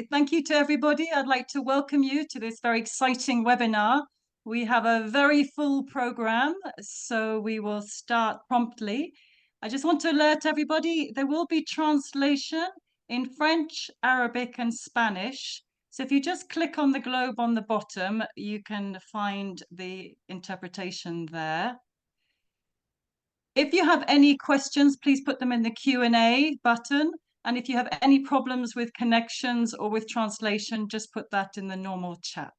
Thank you to everybody. I'd like to welcome you to this very exciting webinar. We have a very full program, so we will start promptly. I just want to alert everybody, there will be translation in French, Arabic, and Spanish. So if you just click on the globe on the bottom, you can find the interpretation there. If you have any questions, please put them in the Q&A button. And if you have any problems with connections or with translation, just put that in the normal chat.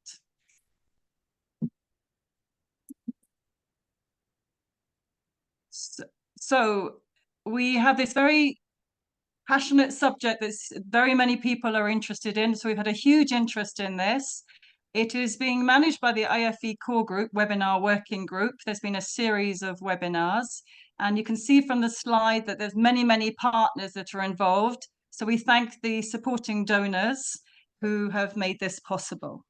So we have this very passionate subject that very many people are interested in. So we've had a huge interest in this. It is being managed by the IFE Core Group, Webinar Working Group. There's been a series of webinars. And you can see from the slide that there's many, many partners that are involved. So we thank the supporting donors who have made this possible.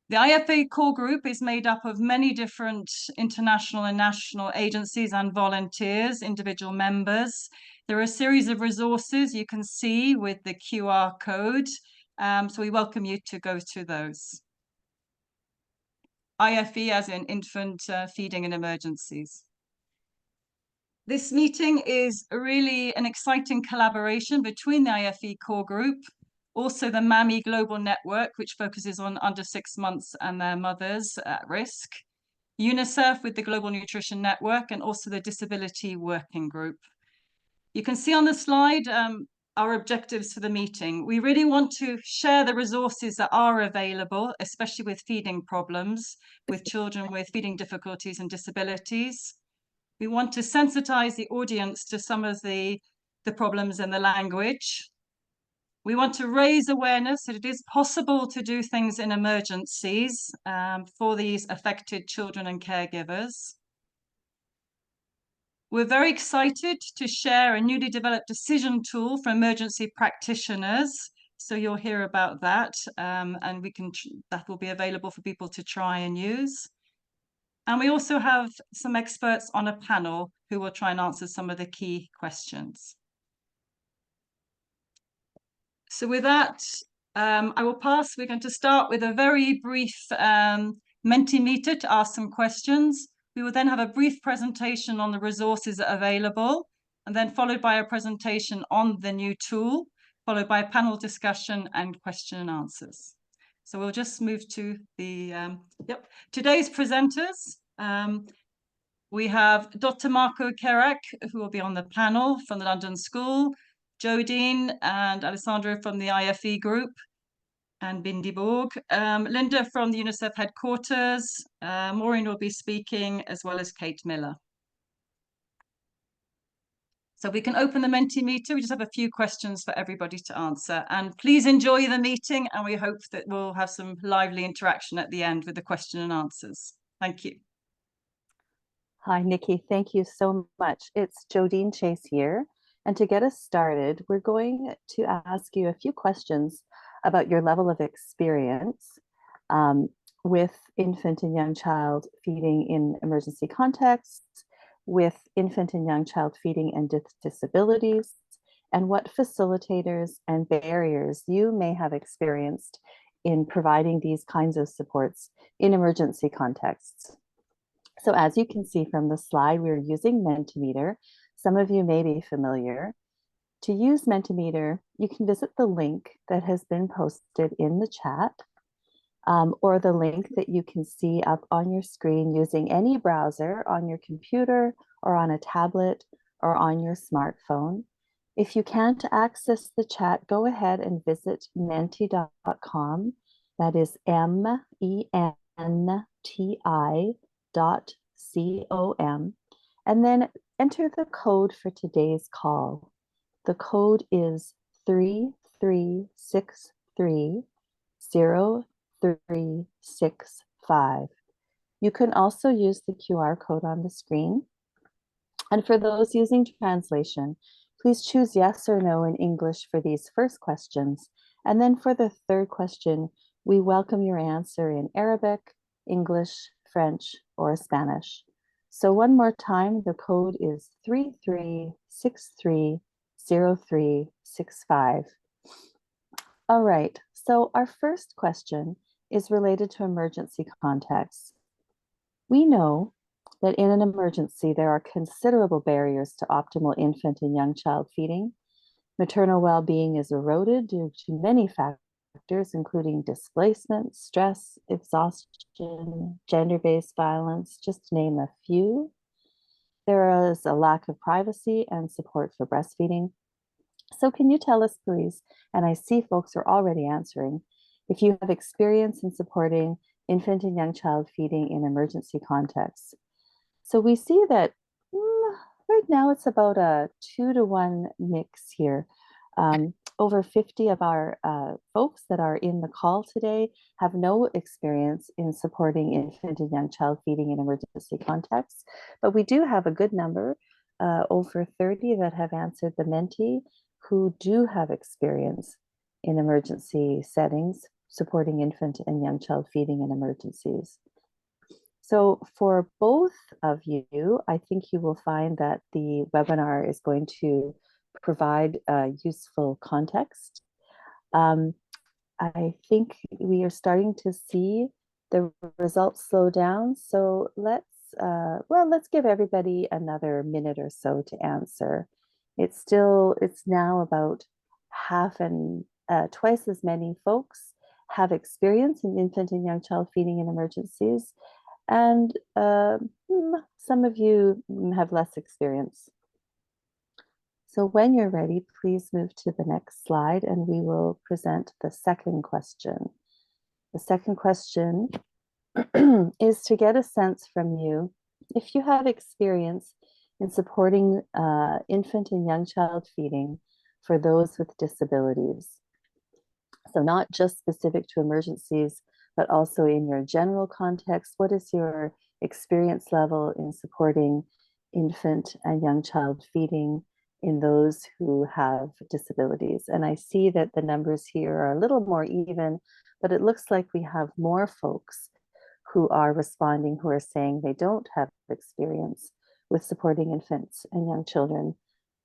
The IFE Core Group is made up of many different international and national agencies and volunteers, individual members. There are a series of resources you can see with the QR code. So we welcome you to go to those. IFE as in infant feeding and emergencies. This meeting is really an exciting collaboration between the IFE Core Group, also the MAMI Global Network, which focuses on under 6 months and their mothers at risk, UNICEF with the Global Nutrition Network, and also the Disability Working Group. You can see on the slide our objectives for the meeting. We really want to share the resources that are available, especially with feeding problems, with children with feeding difficulties and disabilities. We want to sensitize the audience to some of the problems in the language. We want to raise awareness that it is possible to do things in emergencies for these affected children and caregivers. We're very excited to share a newly developed decision tool for emergency practitioners. So you'll hear about that, and that will be available for people to try and use. And we also have some experts on a panel who will try and answer some of the key questions. So with that, I will pass. We're going to start with a very brief Mentimeter to ask some questions. We will then have a brief presentation on the resources that are available, and then followed by a presentation on the new tool, followed by a panel discussion and question and answers. So we'll just move to the, today's presenters. We have Dr. Marco Kerak, who will be on the panel from the London School, Jodine and Alessandro from the IFE Group, and Bindi Borg, Linda from the UNICEF headquarters, Maureen will be speaking, as well as Kate Miller. So we can open the Mentimeter. We just have a few questions for everybody to answer. And please enjoy the meeting, and we hope that we'll have some lively interaction at the end with the question and answers. Thank you. Hi, Nikki. Thank you so much. It's Jodine Chase here. And to get us started, we're going to ask you a few questions about your level of experience with infant and young child feeding in emergency contexts, with infant and young child feeding and disabilities, and what facilitators and barriers you may have experienced in providing these kinds of supports in emergency contexts. So as you can see from the slide, we're using Mentimeter. Some of you may be familiar. To use Mentimeter, you can visit the link that has been posted in the chat, or the link that you can see up on your screen using any browser on your computer or on a tablet or on your smartphone. If you can't access the chat, go ahead and visit menti.com. That is menti.com, and then enter the code for today's call. The code is 33630365. You can also use the QR code on the screen. And for those using translation, please choose yes or no in English for these first questions. And then for the third question, we welcome your answer in Arabic, English, French, or Spanish. So one more time, the code is 33630365. 0365. All right, so our first question is related to emergency contexts. We know that in an emergency, there are considerable barriers to optimal infant and young child feeding. Maternal well-being is eroded due to many factors, including displacement, stress, exhaustion, gender-based violence, just to name a few. There is a lack of privacy and support for breastfeeding. So can you tell us, please, and I see folks are already answering, if you have experience in supporting infant and young child feeding in emergency contexts? So we see that right now it's about a 2-to-1 mix here. Over 50 of our folks that are in the call today have no experience in supporting infant and young child feeding in emergency contexts, but we do have a good number, over 30 that have answered the Menti, who do have experience in emergency settings, supporting infant and young child feeding in emergencies. So for both of you, I think you will find that the webinar is going to provide useful context. I think we are starting to see the results slow down. So let's give everybody another minute or so to answer. It's now about half and twice as many folks have experience in infant and young child feeding in emergencies. And some of you have less experience. So when you're ready, please move to the next slide and we will present the second question. The second question is to get a sense from you if you have experience in supporting infant and young child feeding for those with disabilities. So not just specific to emergencies, but also in your general context. What is your experience level in supporting infant and young child feeding in those who have disabilities? And I see that the numbers here are a little more even, but it looks like we have more folks who are responding who are saying they don't have experience with supporting infants and young children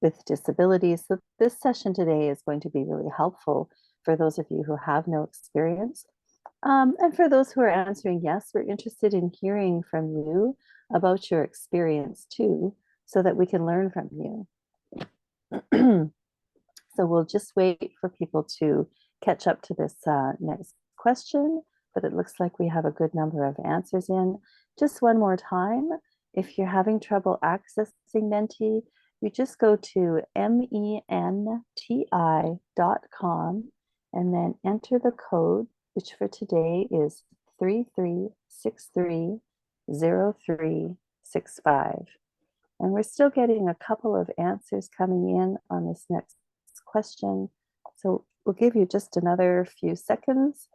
with disabilities. So this session today is going to be really helpful for those of you who have no experience. And for those who are answering yes, we're interested in hearing from you about your experience too, so that we can learn from you. So we'll just wait for people to catch up to this next question, but it looks like we have a good number of answers in. Just one more time, if you're having trouble accessing Menti, you just go to menti.com and then enter the code, which for today is 33630365. And we're still getting a couple of answers coming in on this next question. So we'll give you just another few seconds,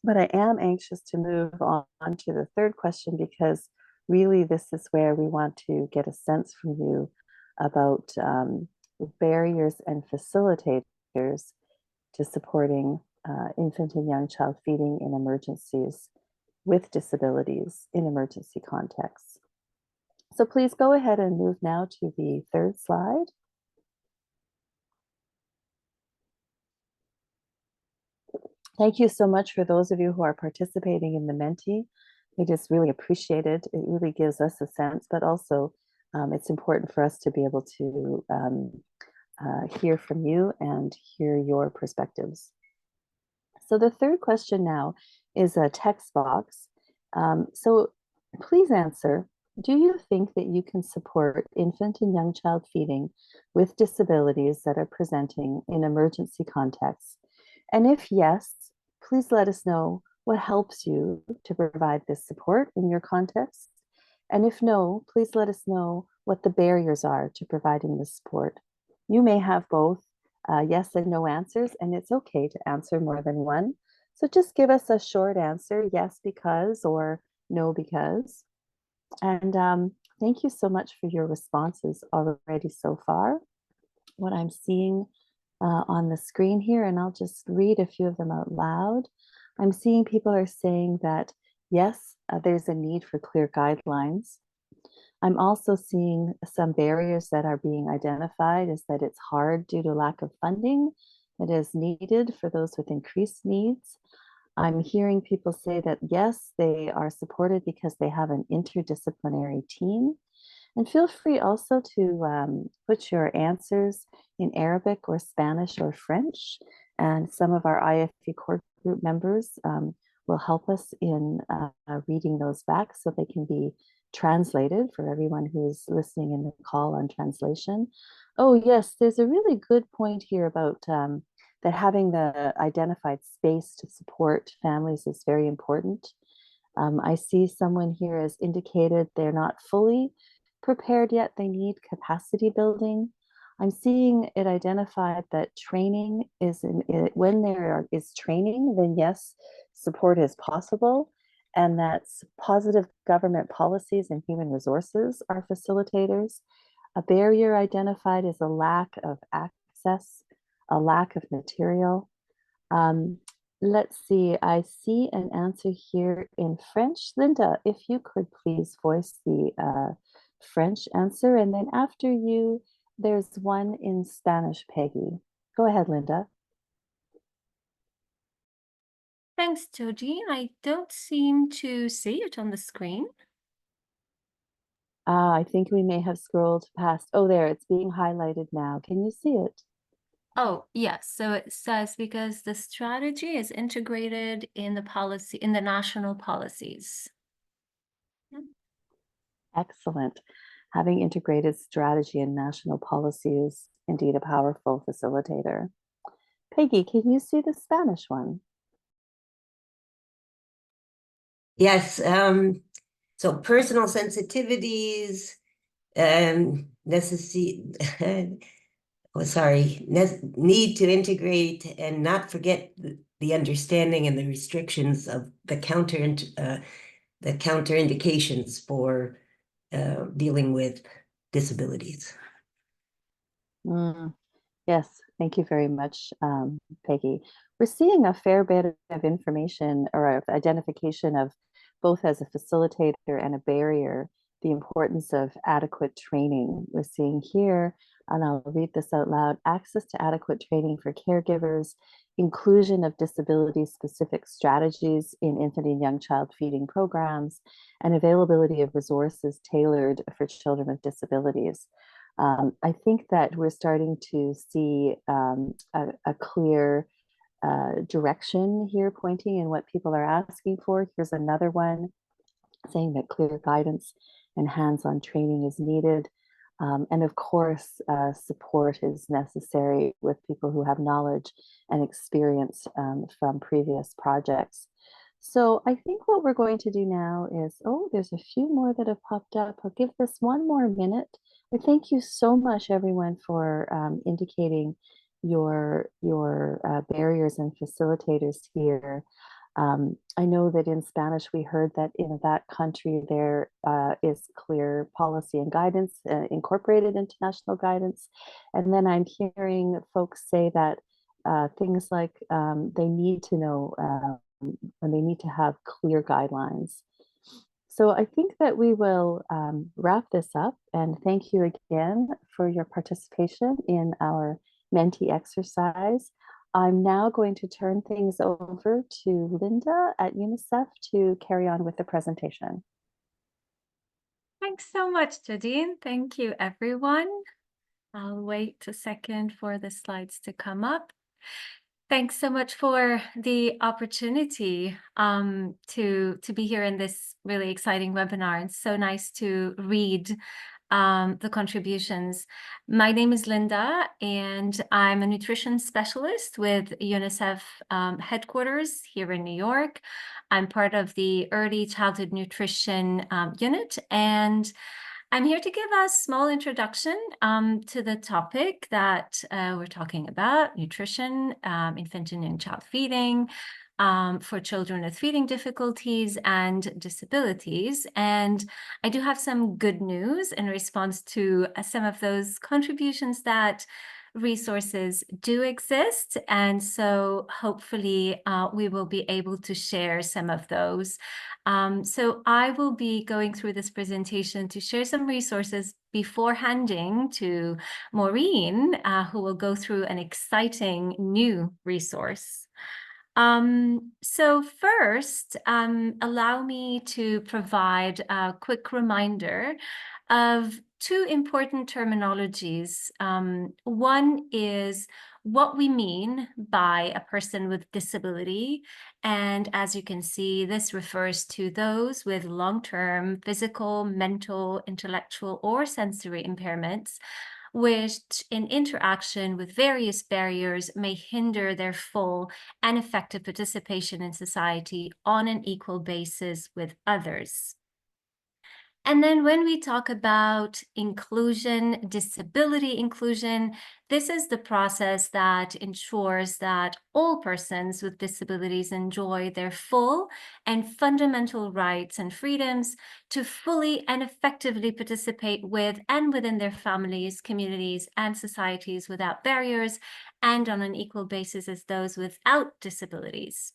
but I am anxious to move on to the third question because really this is where we want to get a sense from you about barriers and facilitators to supporting infant and young child feeding in emergencies with disabilities in emergency contexts. So please go ahead and move now to the third slide. Thank you so much for those of you who are participating in the Menti. It is really appreciated. It really gives us a sense, but also it's important for us to be able to hear from you and hear your perspectives. So the third question now is a text box. So please answer, do you think that you can support infant and young child feeding with disabilities that are presenting in emergency contexts? And if yes, please let us know what helps you to provide this support in your context. And if no, please let us know what the barriers are to providing this support. You may have both yes and no answers, and it's okay to answer more than one. So just give us a short answer, yes because or no because. And thank you so much for your responses already so far. What I'm seeing on the screen here, and I'll just read a few of them out loud. I'm seeing people are saying that, yes, there's a need for clear guidelines. I'm also seeing some barriers that are being identified is that it's hard due to lack of funding that is needed for those with increased needs. I'm hearing people say that yes, they are supported because they have an interdisciplinary team. And feel free also to put your answers in Arabic or Spanish or French. And some of our IFE core group members will help us in reading those back so they can be translated for everyone who's listening in the call on translation. Oh, yes, there's a really good point here about that having the identified space to support families is very important. I see someone here has indicated they're not fully prepared yet. They need capacity building. I'm seeing it identified that training is when there is training, then yes, support is possible. And that positive government policies and human resources are facilitators. A barrier identified is a lack of access, a lack of material. Um, let's see, I see an answer here in French. Linda, if you could please voice the French answer. And then after you, there's one in Spanish, Peggy. Go ahead, Linda. Thanks, Jodine. I don't seem to see it on the screen. I think we may have scrolled past. Oh, there, it's being highlighted now. Can you see it? Oh, yes. So it says because the strategy is integrated in the policy, in the national policies. Excellent. Having integrated strategy and national policy is indeed a powerful facilitator. Peggy, can you see the Spanish one? Yes. So personal sensitivities, need to integrate and not forget the understanding and the restrictions of the counterindications for dealing with disabilities. Yes, thank you very much, Peggy. We're seeing a fair bit of information or of identification of both as a facilitator and a barrier, the importance of adequate training. We're seeing here, and I'll read this out loud, access to adequate training for caregivers, inclusion of disability-specific strategies in infant and young child feeding programs, and availability of resources tailored for children with disabilities. I think that we're starting to see a clear direction here pointing in what people are asking for. Here's another one saying that clear guidance and hands-on training is needed. And of course, support is necessary with people who have knowledge and experience from previous projects. So I think what we're going to do now is, oh, there's a few more that have popped up. I'll give this one more minute. But thank you so much, everyone, for indicating your barriers and facilitators here. I know that in Spanish, we heard that in that country there is clear policy and guidance incorporated into national guidance. And then I'm hearing folks say that things like they need to know and they need to have clear guidelines. So I think that we will wrap this up and thank you again for your participation in our Menti exercise. I'm now going to turn things over to Linda at UNICEF to carry on with the presentation. Thanks so much, Jodine. Thank you, everyone. I'll wait a second for the slides to come up. Thanks so much for the opportunity to be here in this really exciting webinar. It's so nice to read the contributions. My name is Linda, and I'm a nutrition specialist with UNICEF headquarters here in New York. I'm part of the Early Childhood Nutrition unit, and I'm here to give a small introduction to the topic that we're talking about, nutrition, infant and young child feeding, for children with feeding difficulties and disabilities. And I do have some good news in response to some of those contributions that resources do exist. And so hopefully we will be able to share some of those. So I will be going through this presentation to share some resources before handing to Maureen, who will go through an exciting new resource. So first, allow me to provide a quick reminder of two important terminologies. One is what we mean by a person with disability. And as you can see, this refers to those with long-term physical, mental, intellectual, or sensory impairments, which in interaction with various barriers may hinder their full and effective participation in society on an equal basis with others. And then when we talk about inclusion, disability inclusion, this is the process that ensures that all persons with disabilities enjoy their full and fundamental rights and freedoms to fully and effectively participate with and within their families, communities, and societies without barriers and on an equal basis as those without disabilities.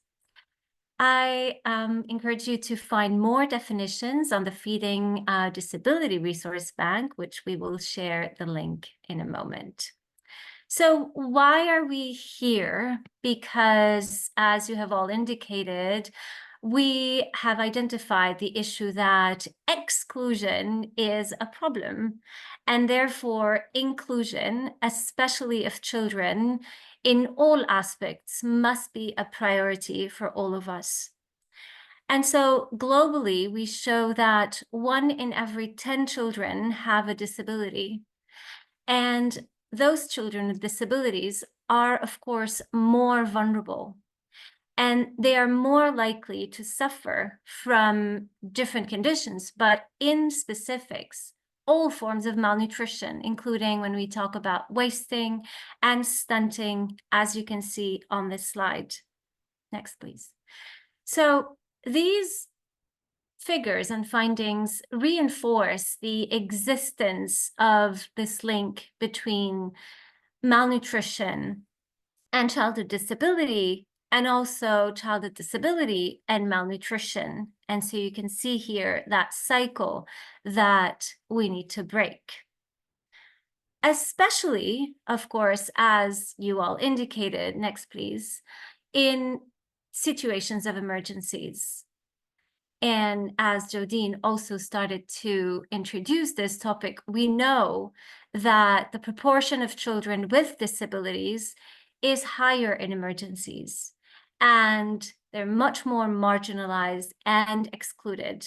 I encourage you to find more definitions on the Feeding Disability Resource Bank, which we will share the link in a moment. So why are we here? Because as you have all indicated, we have identified the issue that exclusion is a problem, and therefore inclusion, especially of children, in all aspects, must be a priority for all of us. And so globally, we show that 1 in every 10 children have a disability. And those children with disabilities are, of course, more vulnerable. And they are more likely to suffer from different conditions, but in specifics, all forms of malnutrition, including when we talk about wasting and stunting, as you can see on this slide. Next, please. So these figures and findings reinforce the existence of this link between malnutrition and childhood disability, and also childhood disability and malnutrition. And so you can see here that cycle that we need to break. Especially, of course, as you all indicated, next please, in situations of emergencies. And as Jodine also started to introduce this topic, we know that the proportion of children with disabilities is higher in emergencies, and they're much more marginalized and excluded.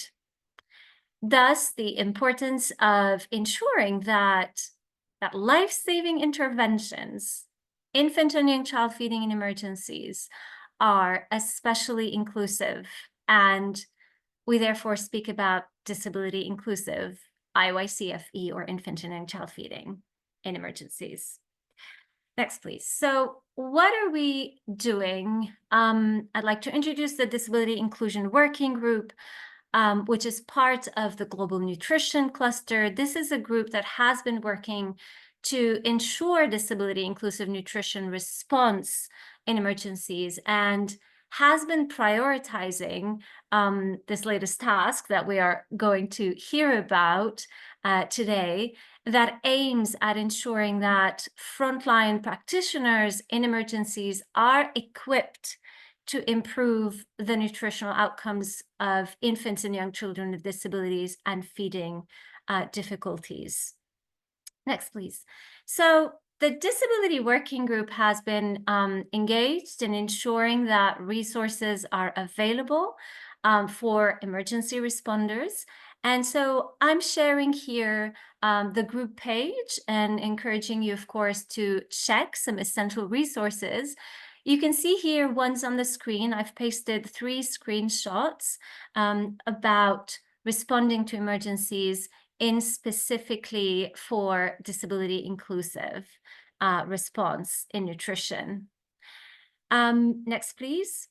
Thus, the importance of ensuring that life-saving interventions, infant and young child feeding in emergencies, are especially inclusive, and we therefore speak about disability inclusive IYCF-E, or infant and young child feeding in emergencies. Next, please. So what are we doing? I'd like to introduce the Disability Inclusion Working Group, which is part of the Global Nutrition Cluster. This is a group that has been working to ensure disability inclusive nutrition response in emergencies and has been prioritizing this latest task that we are going to hear about today, that aims at ensuring that frontline practitioners in emergencies are equipped to improve the nutritional outcomes of infants and young children with disabilities and feeding difficulties. Next, please. So the Disability Working Group has been engaged in ensuring that resources are available for emergency responders. And so I'm sharing here the group page and encouraging you, of course, to check some essential resources. You can see here ones on the screen. I've pasted 3 screenshots about responding to emergencies in specifically for disability inclusive response in nutrition. Next, please.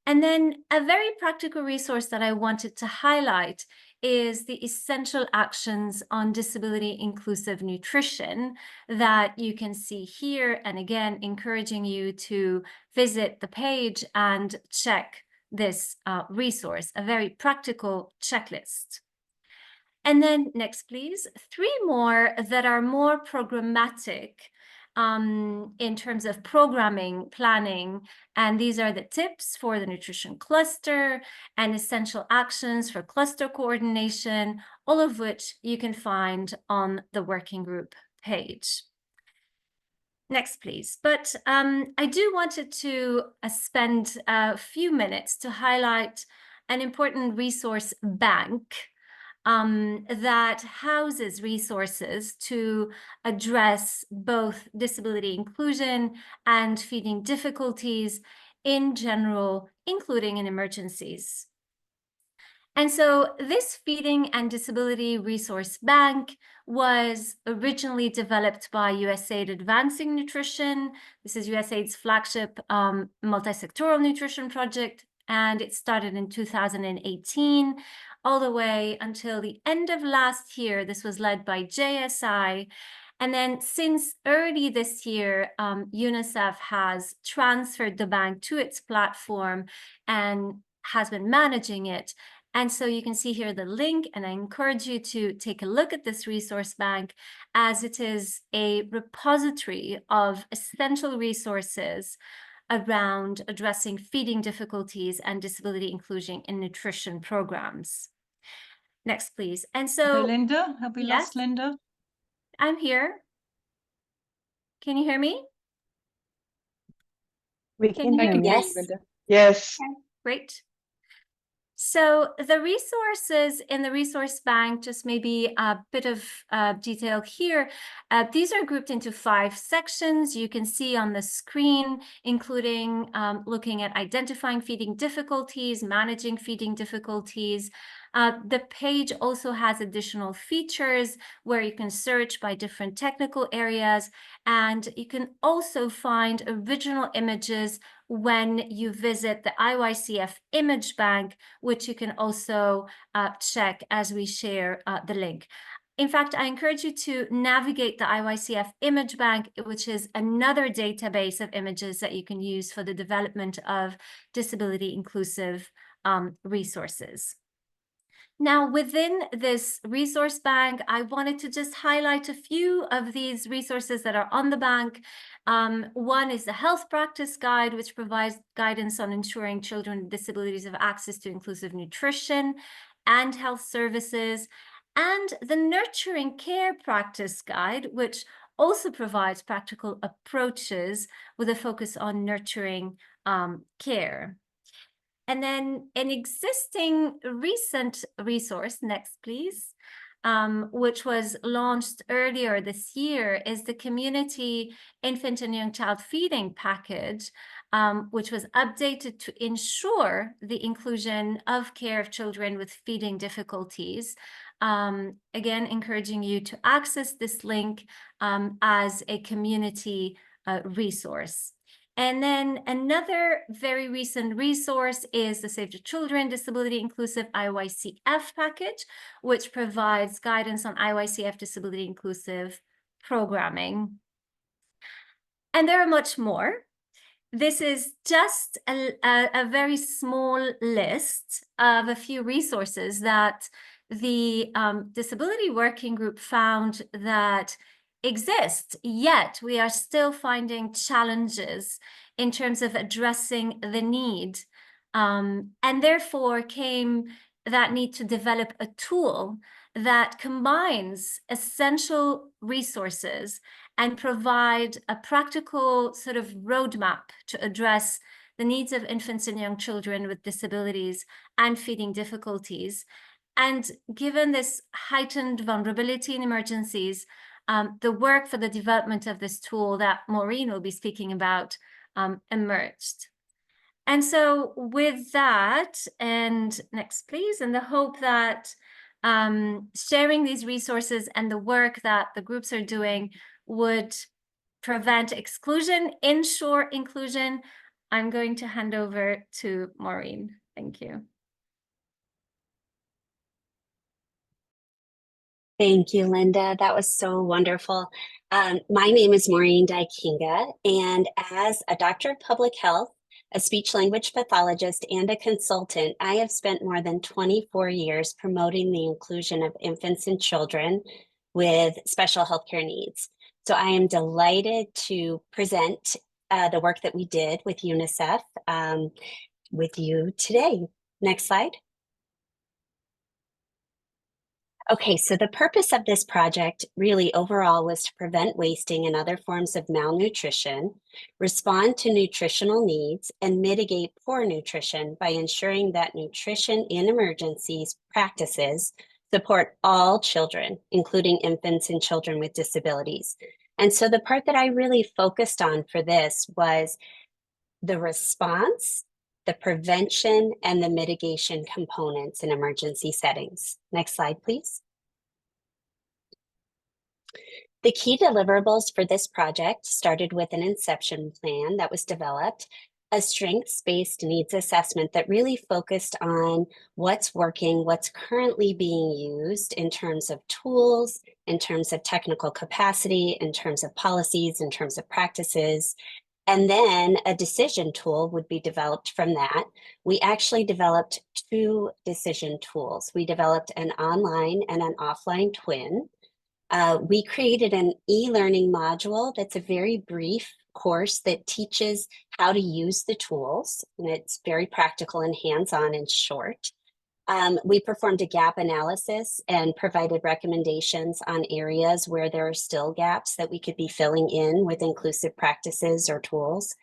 And then a very practical resource that I wanted to highlight is the essential actions on disability inclusive nutrition that you can see here. And again, encouraging you to visit the page and check this resource, a very practical checklist. And then next, please, 3 more that are more programmatic in terms of programming, planning, and these are the tips for the nutrition cluster and essential actions for cluster coordination, all of which you can find on the working group page. Next, please. But I do wanted to spend a few minutes to highlight an important resource bank that houses resources to address both disability inclusion and feeding difficulties in general, including in emergencies. And so this Feeding and Disability Resource Bank was originally developed by USAID Advancing Nutrition. This is USAID's flagship multi-sectoral nutrition project, and it started in 2018 all the way until the end of last year. This was led by JSI. And then since early this year, UNICEF has transferred the bank to its platform and has been managing it. And so you can see here the link, and I encourage you to take a look at this resource bank, as it is a repository of essential resources around addressing feeding difficulties and disability inclusion in nutrition programs. Next, please. And so, Linda, have we lost yes, Linda? I'm here. Can you hear me? We can hear you, Yes. Linda. Yes. Okay, great. So the resources in the resource bank, just maybe a bit of detail here. These are grouped into 5 sections. You can see on the screen, including looking at identifying feeding difficulties, managing feeding difficulties. The page also has additional features where you can search by different technical areas, and you can also find original images when you visit the IYCF image bank, which you can also check as we share the link. In fact, I encourage you to navigate the IYCF image bank, which is another database of images that you can use for the development of disability inclusive resources. Now, within this resource bank, I wanted to just highlight a few of these resources that are on the bank. One is the Health Practice Guide, which provides guidance on ensuring children with disabilities have access to inclusive nutrition and health services, and the Nurturing Care Practice Guide, which also provides practical approaches with a focus on nurturing care. And then an existing recent resource, next please, which was launched earlier this year, is the Community Infant and Young Child Feeding Package, which was updated to ensure the inclusion of care of children with feeding difficulties. Again, encouraging you to access this link as a community resource. And then another very recent resource is the Save the Children Disability Inclusive IYCF package, which provides guidance on IYCF disability inclusive programming. And there are much more. This is just a very small list of a few resources that the Disability Working Group found that exist, yet we are still finding challenges in terms of addressing the need. And therefore came that need to develop a tool that combines essential resources and provide a practical sort of roadmap to address the needs of infants and young children with disabilities and feeding difficulties. And given this heightened vulnerability in emergencies, the work for the development of this tool that Maureen will be speaking about emerged. And so with that, and next please, and the hope that sharing these resources and the work that the groups are doing would prevent exclusion, ensure inclusion, I'm going to hand over to Maureen. Thank you. Thank you, Linda. That was so wonderful. My name is Maureen Daikinga, and as a doctor of public health, a speech language pathologist, and a consultant, I have spent more than 24 years promoting the inclusion of infants and children with special healthcare needs. So I am delighted to present the work that we did with UNICEF with you today. Next slide. Okay, so the purpose of this project really overall was to prevent wasting and other forms of malnutrition, respond to nutritional needs, and mitigate poor nutrition by ensuring that nutrition in emergencies practices support all children, including infants and children with disabilities. And so the part that I really focused on for this was the response, the prevention, and the mitigation components in emergency settings. Next slide, please. The key deliverables for this project started with an inception plan that was developed, a strengths-based needs assessment that really focused on what's working, what's currently being used in terms of tools, in terms of technical capacity, in terms of policies, in terms of practices. And then a decision tool would be developed from that. We actually developed 2 decision tools. We developed an online and an offline twin. We created an e-learning module that's a very brief course that teaches how to use the tools, and it's very practical and hands-on and short. We performed a gap analysis and provided recommendations on areas where there are still gaps that we could be filling in with inclusive practices or tools.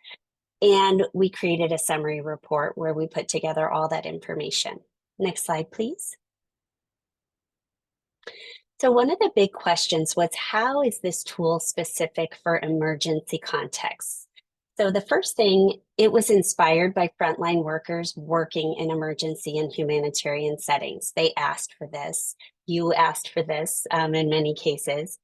And we created a summary report where we put together all that information. Next slide, please. So one of the big questions was, how is this tool specific for emergency contexts? So the first thing, it was inspired by frontline workers working in emergency and humanitarian settings. They asked for this. You asked for this in many cases.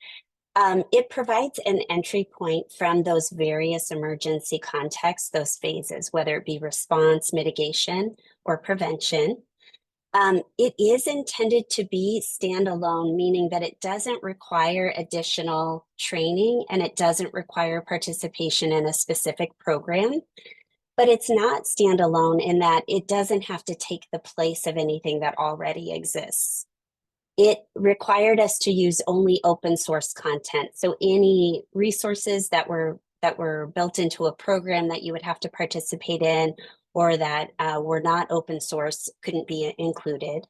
It provides an entry point from those various emergency contexts, those phases, whether it be response, mitigation, or prevention. It is intended to be standalone, meaning that it doesn't require additional training and it doesn't require participation in a specific program. But it's not standalone in that it doesn't have to take the place of anything that already exists. It required us to use only open source content. So any resources that were built into a program that you would have to participate in or that were not open source couldn't be included.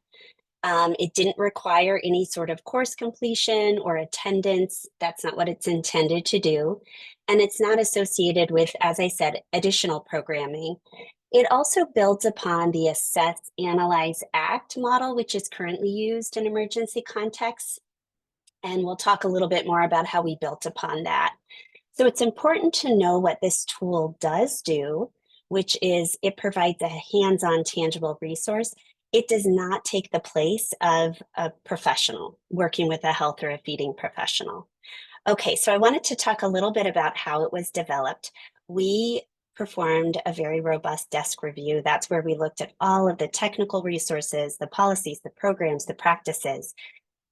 It didn't require any sort of course completion or attendance. That's not what it's intended to do. And it's not associated with, as I said, additional programming. It also builds upon the Assess, Analyze, Act model, which is currently used in emergency contexts. And we'll talk a little bit more about how we built upon that. So it's important to know what this tool does do, which is it provides a hands-on tangible resource. It does not take the place of a professional working with a health or a feeding professional. Okay, so I wanted to talk a little bit about how it was developed. We performed a very robust desk review. That's where we looked at all of the technical resources, the policies, the programs, the practices.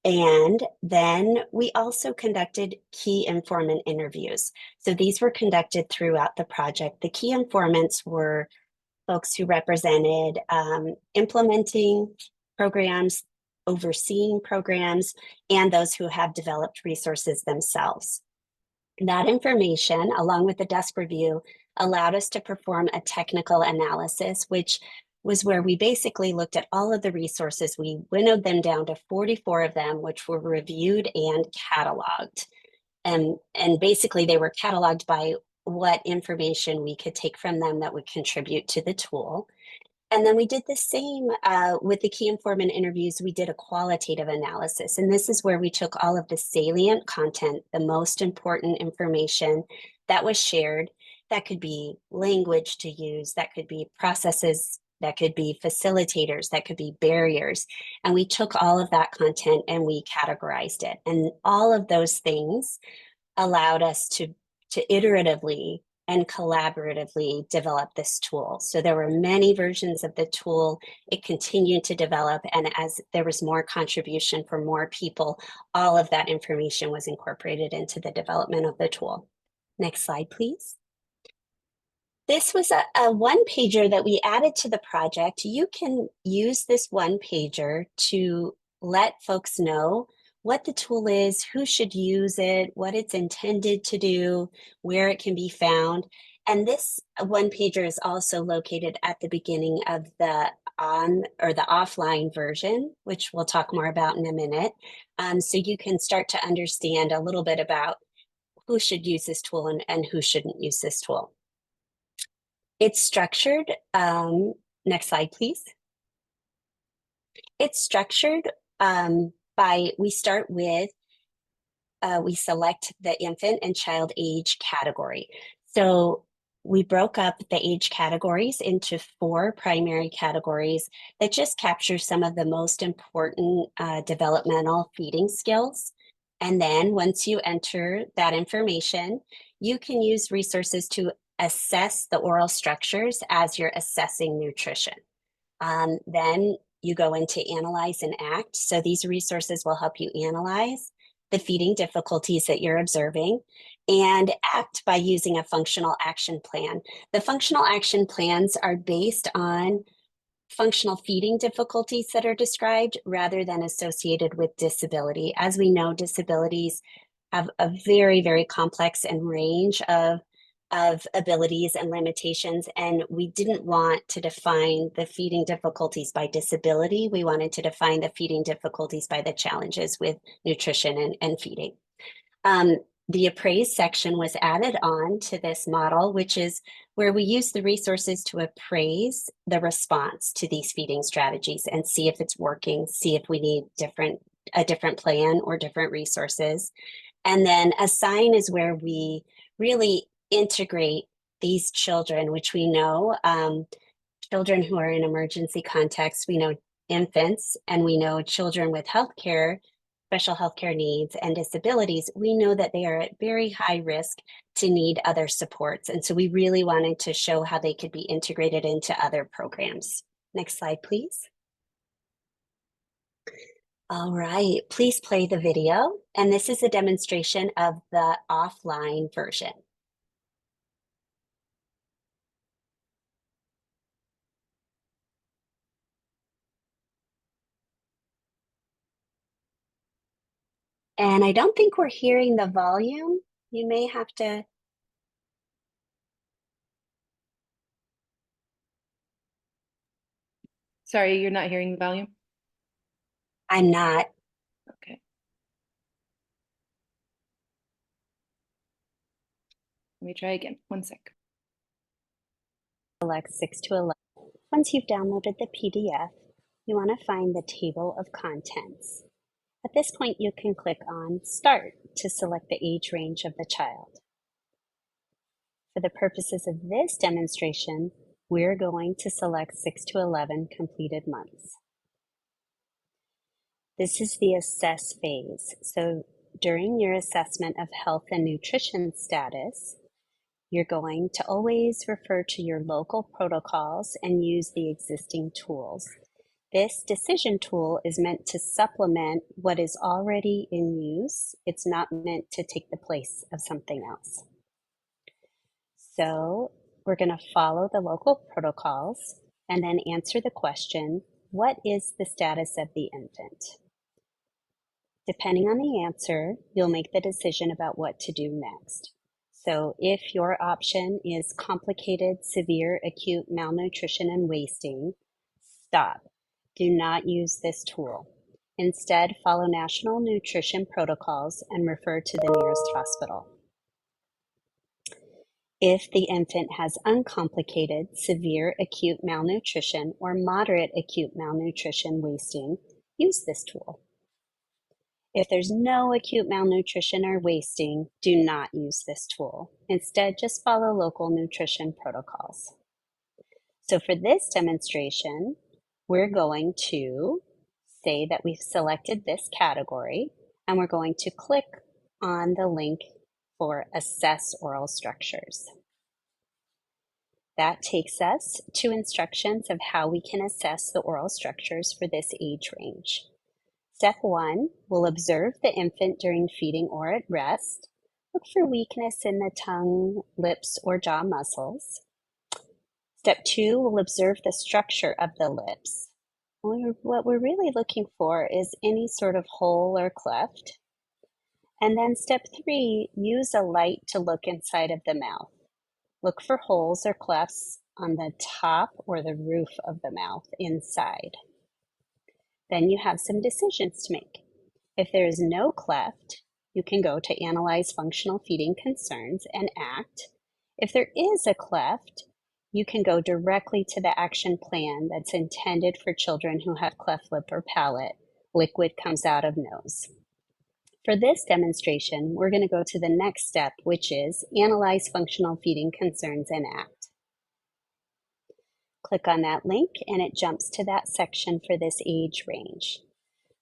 And then we also conducted key informant interviews. So these were conducted throughout the project. The key informants were folks who represented implementing programs, overseeing programs, and those who have developed resources themselves. That information, along with the desk review, allowed us to perform a technical analysis, which was where we basically looked at all of the resources. We winnowed them down to 44 of them, which were reviewed and cataloged. And basically they were cataloged by what information we could take from them that would contribute to the tool. And then we did the same with the key informant interviews. We did a qualitative analysis, and this is where we took all of the salient content, the most important information that was shared. That could be language to use, that could be processes, that could be facilitators, that could be barriers. And we took all of that content and we categorized it. And all of those things allowed us to iteratively and collaboratively develop this tool. So there were many versions of the tool. It continued to develop, and as there was more contribution from more people, all of that information was incorporated into the development of the tool. Next slide, please. This was a one-pager that we added to the project. You can use this one-pager to let folks know what the tool is, who should use it, what it's intended to do, where it can be found. And this one-pager is also located at the beginning of the offline version, which we'll talk more about in a minute. So you can start to understand a little bit about who should use this tool and who shouldn't use this tool. It's structured, next slide, please. It's structured we start with, we select the infant and child age category. So we broke up the age categories into 4 primary categories that just capture some of the most important developmental feeding skills. And then once you enter that information, you can use resources to assess the oral structures as you're assessing nutrition. Then you go into analyze and act. So these resources will help you analyze the feeding difficulties that you're observing and act by using a functional action plan. The functional action plans are based on functional feeding difficulties that are described rather than associated with disability. As we know, disabilities have a very, very complex and range of abilities and limitations, and we didn't want to define the feeding difficulties by disability. We wanted to define the feeding difficulties by the challenges with nutrition and feeding. The appraise section was added on to this model, which is where we use the resources to appraise the response to these feeding strategies and see if it's working, see if we need a different plan or different resources. And then assign is where we really integrate these children, which we know, children who are in emergency contexts, we know infants, and we know children with healthcare, special healthcare needs and disabilities. We know that they are at very high risk to need other supports. And so we really wanted to show how they could be integrated into other programs. Next slide, please. All right, please play the video. And this is a demonstration of the offline version. And I don't think we're hearing the volume. You may have to. Sorry, you're not hearing the volume? I'm not. Okay. Let me try again. 1 sec. Select 6 to 11. Once you've downloaded the PDF, you want to find the table of contents. At this point, you can click on Start to select the age range of the child. For the purposes of this demonstration, we're going to select 6 to 11 completed months. This is the assess phase. So during your assessment of health and nutrition status, you're going to always refer to your local protocols and use the existing tools. This decision tool is meant to supplement what is already in use. It's not meant to take the place of something else. So we're going to follow the local protocols and then answer the question, what is the status of the infant? Depending on the answer, you'll make the decision about what to do next. So if your option is complicated, severe, acute malnutrition and wasting, stop. Do not use this tool. Instead, follow national nutrition protocols and refer to the nearest hospital. If the infant has uncomplicated, severe acute malnutrition or moderate acute malnutrition wasting, use this tool. If there's no acute malnutrition or wasting, do not use this tool. Instead, just follow local nutrition protocols. So for this demonstration, we're going to say that we've selected this category, and we're going to click on the link for Assess Oral Structures. That takes us to instructions of how we can assess the oral structures for this age range. Step 1, we'll observe the infant during feeding or at rest. Look for weakness in the tongue, lips, or jaw muscles. Step 2, we'll observe the structure of the lips. What we're really looking for is any sort of hole or cleft. And then step 3, use a light to look inside of the mouth. Look for holes or clefts on the top or the roof of the mouth inside. Then you have some decisions to make. If there is no cleft, you can go to Analyze Functional Feeding Concerns and act. If there is a cleft, you can go directly to the action plan that's intended for children who have cleft lip or palate. Liquid comes out of nose. For this demonstration, we're going to go to the next step, which is Analyze Functional Feeding Concerns and act. Click on that link and it jumps to that section for this age range.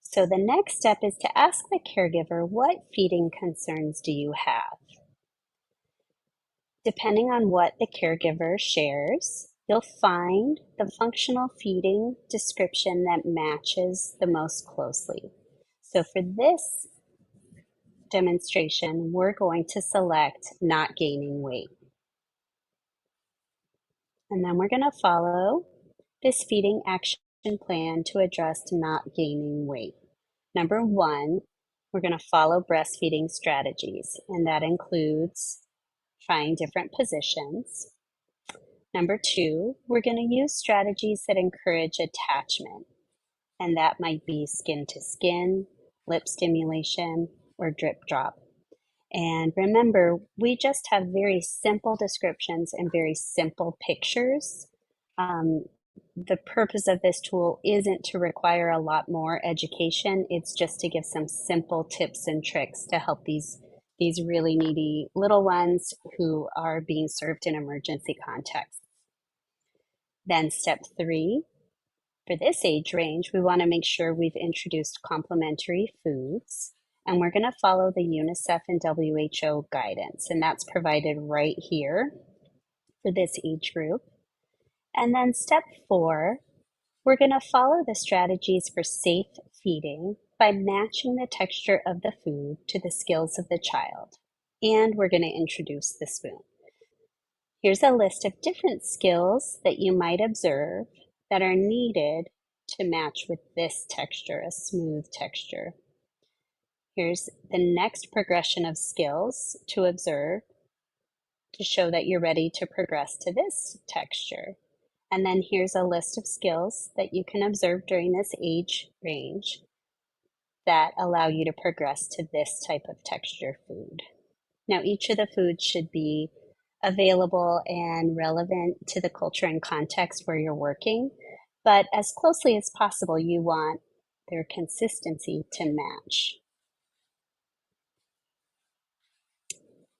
So the next step is to ask the caregiver, what feeding concerns do you have? Depending on what the caregiver shares, you'll find the functional feeding description that matches the most closely. So for this demonstration, we're going to select not gaining weight. And then we're going to follow this feeding action plan to address not gaining weight. Number 1, we're going to follow breastfeeding strategies, and that includes trying different positions. Number 2, we're going to use strategies that encourage attachment, and that might be skin to skin, lip stimulation, or drip drop. And remember, we just have very simple descriptions and very simple pictures. The purpose of this tool isn't to require a lot more education. It's just to give some simple tips and tricks to help these really needy little ones who are being served in emergency contexts. Then step 3, for this age range, we want to make sure we've introduced complementary foods. And we're going to follow the UNICEF and WHO guidance, and that's provided right here for this age group. And then step 4, we're going to follow the strategies for safe feeding by matching the texture of the food to the skills of the child. And we're going to introduce the spoon. Here's a list of different skills that you might observe that are needed to match with this texture, a smooth texture. Here's the next progression of skills to observe to show that you're ready to progress to this texture. And then here's a list of skills that you can observe during this age range that allow you to progress to this type of texture food. Now, each of the foods should be available and relevant to the culture and context where you're working, but as closely as possible, you want their consistency to match.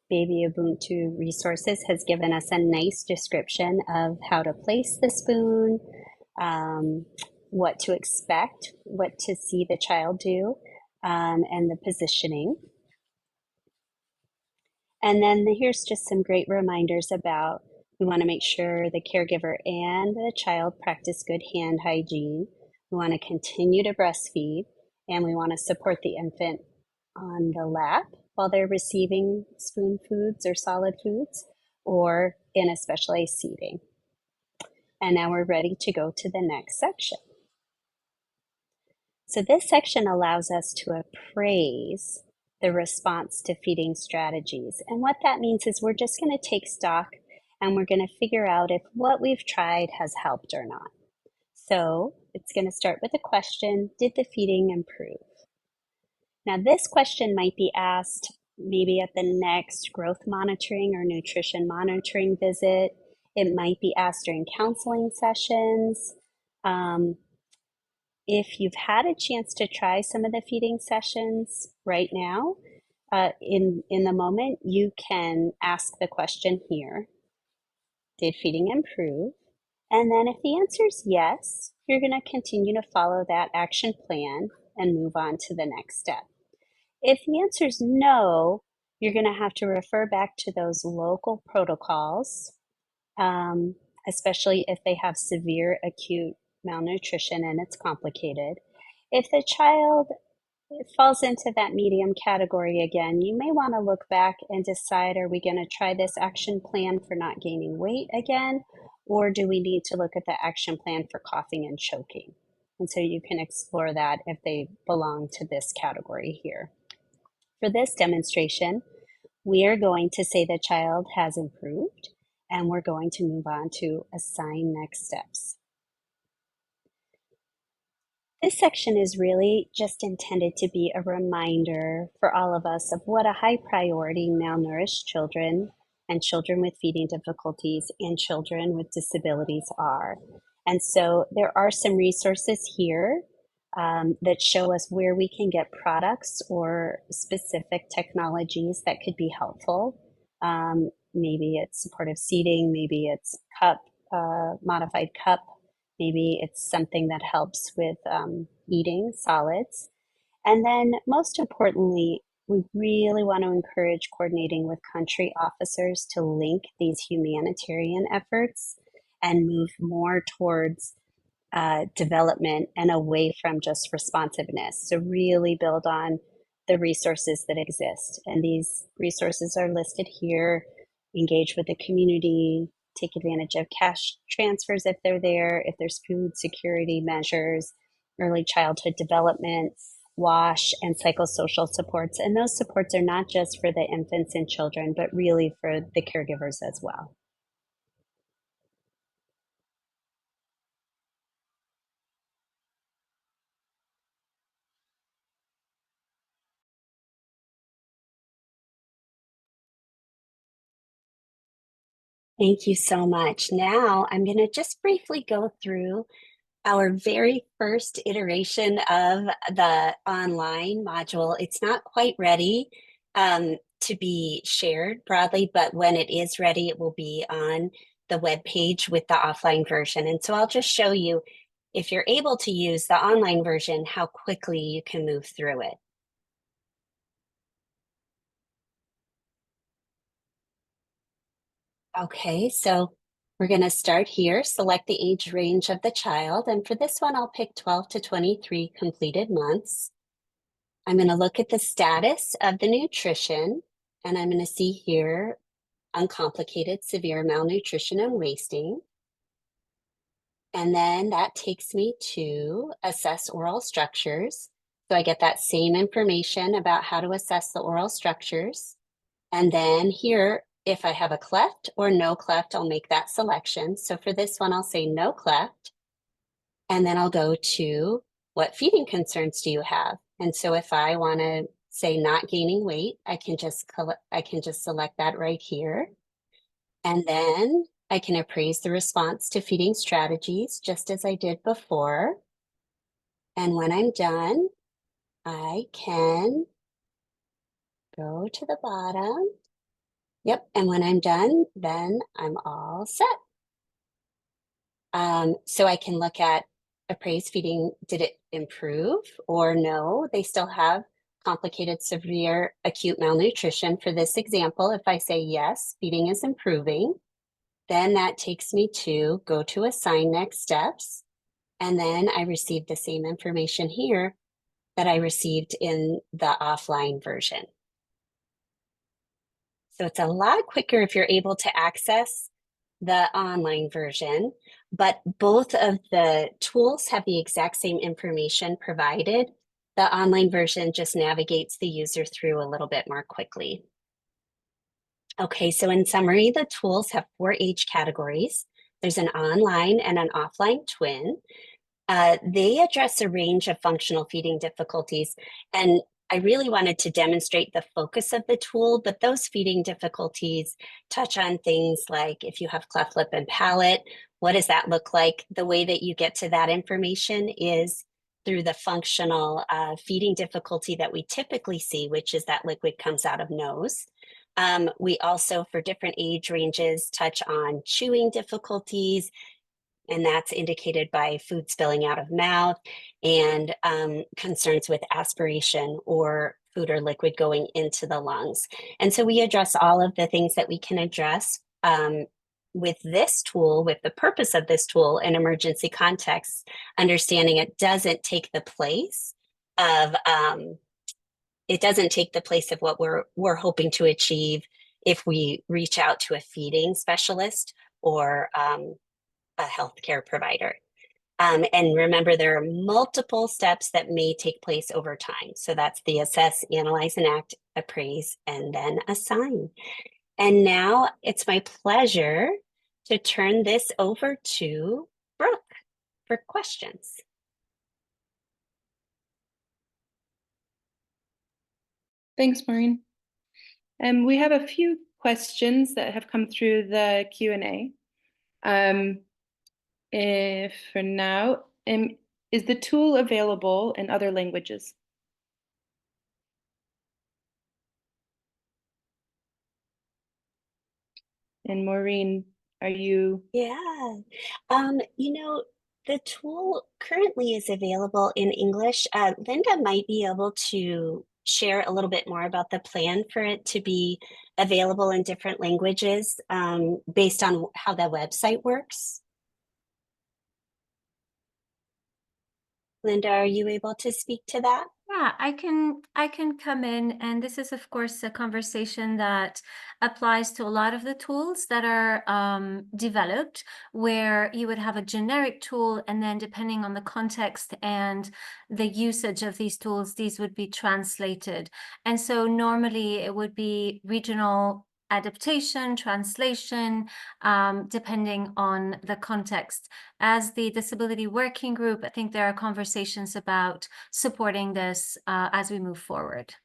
Baby Ubuntu Resources has given us a nice description of how to place the spoon, what to expect, what to see the child do, and the positioning. And then here's just some great reminders about we want to make sure the caregiver and the child practice good hand hygiene. We want to continue to breastfeed, and we want to support the infant on the lap while they're receiving spoon foods or solid foods, or in a specialized seating. And now we're ready to go to the next section. So this section allows us to appraise the response to feeding strategies. And what that means is we're just going to take stock and we're going to figure out if what we've tried has helped or not. So it's going to start with a question, did the feeding improve? Now this question might be asked maybe at the next growth monitoring or nutrition monitoring visit. It might be asked during counseling sessions. If you've had a chance to try some of the feeding sessions right now, in the moment, you can ask the question here, did feeding improve? And then if the answer is yes, you're going to continue to follow that action plan and move on to the next step. If the answer is no, you're going to have to refer back to those local protocols especially if they have severe acute malnutrition and it's complicated. If the child falls into that medium category again, you may want to look back and decide, are we going to try this action plan for not gaining weight again? Or do we need to look at the action plan for coughing and choking? And so you can explore that if they belong to this category here. For this demonstration, we are going to say the child has improved, and we're going to move on to assign next steps. This section is really just intended to be a reminder for all of us of what a high priority malnourished children and children with feeding difficulties and children with disabilities are. And so there are some resources here that show us where we can get products or specific technologies that could be helpful. Maybe it's supportive seating, maybe it's modified cup. Maybe it's something that helps with eating solids. And then most importantly, we really want to encourage coordinating with country officers to link these humanitarian efforts and move more towards development and away from just responsiveness. So really build on the resources that exist. And these resources are listed here. Engage with the community, take advantage of cash transfers if they're there, if there's food security measures, early childhood development, WASH, and psychosocial supports. And those supports are not just for the infants and children, but really for the caregivers as well. Thank you so much. Now I'm going to just briefly go through our very first iteration of the online module. It's not quite ready to be shared broadly, but when it is ready, it will be on the web page with the offline version. And so I'll just show you, if you're able to use the online version, how quickly you can move through it. Okay, so we're going to start here, select the age range of the child. And for this one, I'll pick 12 to 23 completed months. I'm going to look at the status of the nutrition, and I'm going to see here uncomplicated severe malnutrition and wasting. And then that takes me to assess oral structures. So I get that same information about how to assess the oral structures. And then here, if I have a cleft or no cleft, I'll make that selection. So for this one, I'll say no cleft. And then I'll go to what feeding concerns do you have? And so if I want to say not gaining weight, I can just select that right here. And then I can appraise the response to feeding strategies, just as I did before. And when I'm done, I can go to the bottom. Yep, and when I'm done, then I'm all set. So I can look at appraised feeding. Did it improve or no? They still have complicated severe acute malnutrition. For this example, if I say yes, feeding is improving, then that takes me to go to assign next steps. And then I receive the same information here that I received in the offline version. So it's a lot quicker if you're able to access the online version, but both of the tools have the exact same information provided. The online version just navigates the user through a little bit more quickly. Okay, so in summary, the tools have 4 age categories. There's an online and an offline twin. They address a range of functional feeding difficulties, and I really wanted to demonstrate the focus of the tool, but those feeding difficulties touch on things like if you have cleft lip and palate, what does that look like? The way that you get to that information is through the functional feeding difficulty that we typically see, which is that liquid comes out of nose. We also, for different age ranges, touch on chewing difficulties, and that's indicated by food spilling out of mouth and concerns with aspiration or food or liquid going into the lungs. And so we address all of the things that we can address with this tool, with the purpose of this tool in emergency contexts, understanding it doesn't take the place of what we're hoping to achieve if we reach out to a feeding specialist or a healthcare provider. And remember, there are multiple steps that may take place over time. So that's the assess, analyze, and act, appraise, and then assign. And now it's my pleasure to turn this over to Brooke for questions. Thanks, Maureen. We have a few questions that have come through the Q&A. If for now, is the tool available in other languages? And Maureen, are you? Yeah, the tool currently is available in English. Linda might be able to share a little bit more about the plan for it to be available in different languages based on how the website works. Linda, are you able to speak to that? Yeah, I can come in, and this is of course a conversation that applies to a lot of the tools that are developed, where you would have a generic tool, and then depending on the context and the usage of these tools, these would be translated. And so normally it would be regional adaptation, translation, depending on the context. As the Disability Working Group, I think there are conversations about supporting this as we move forward.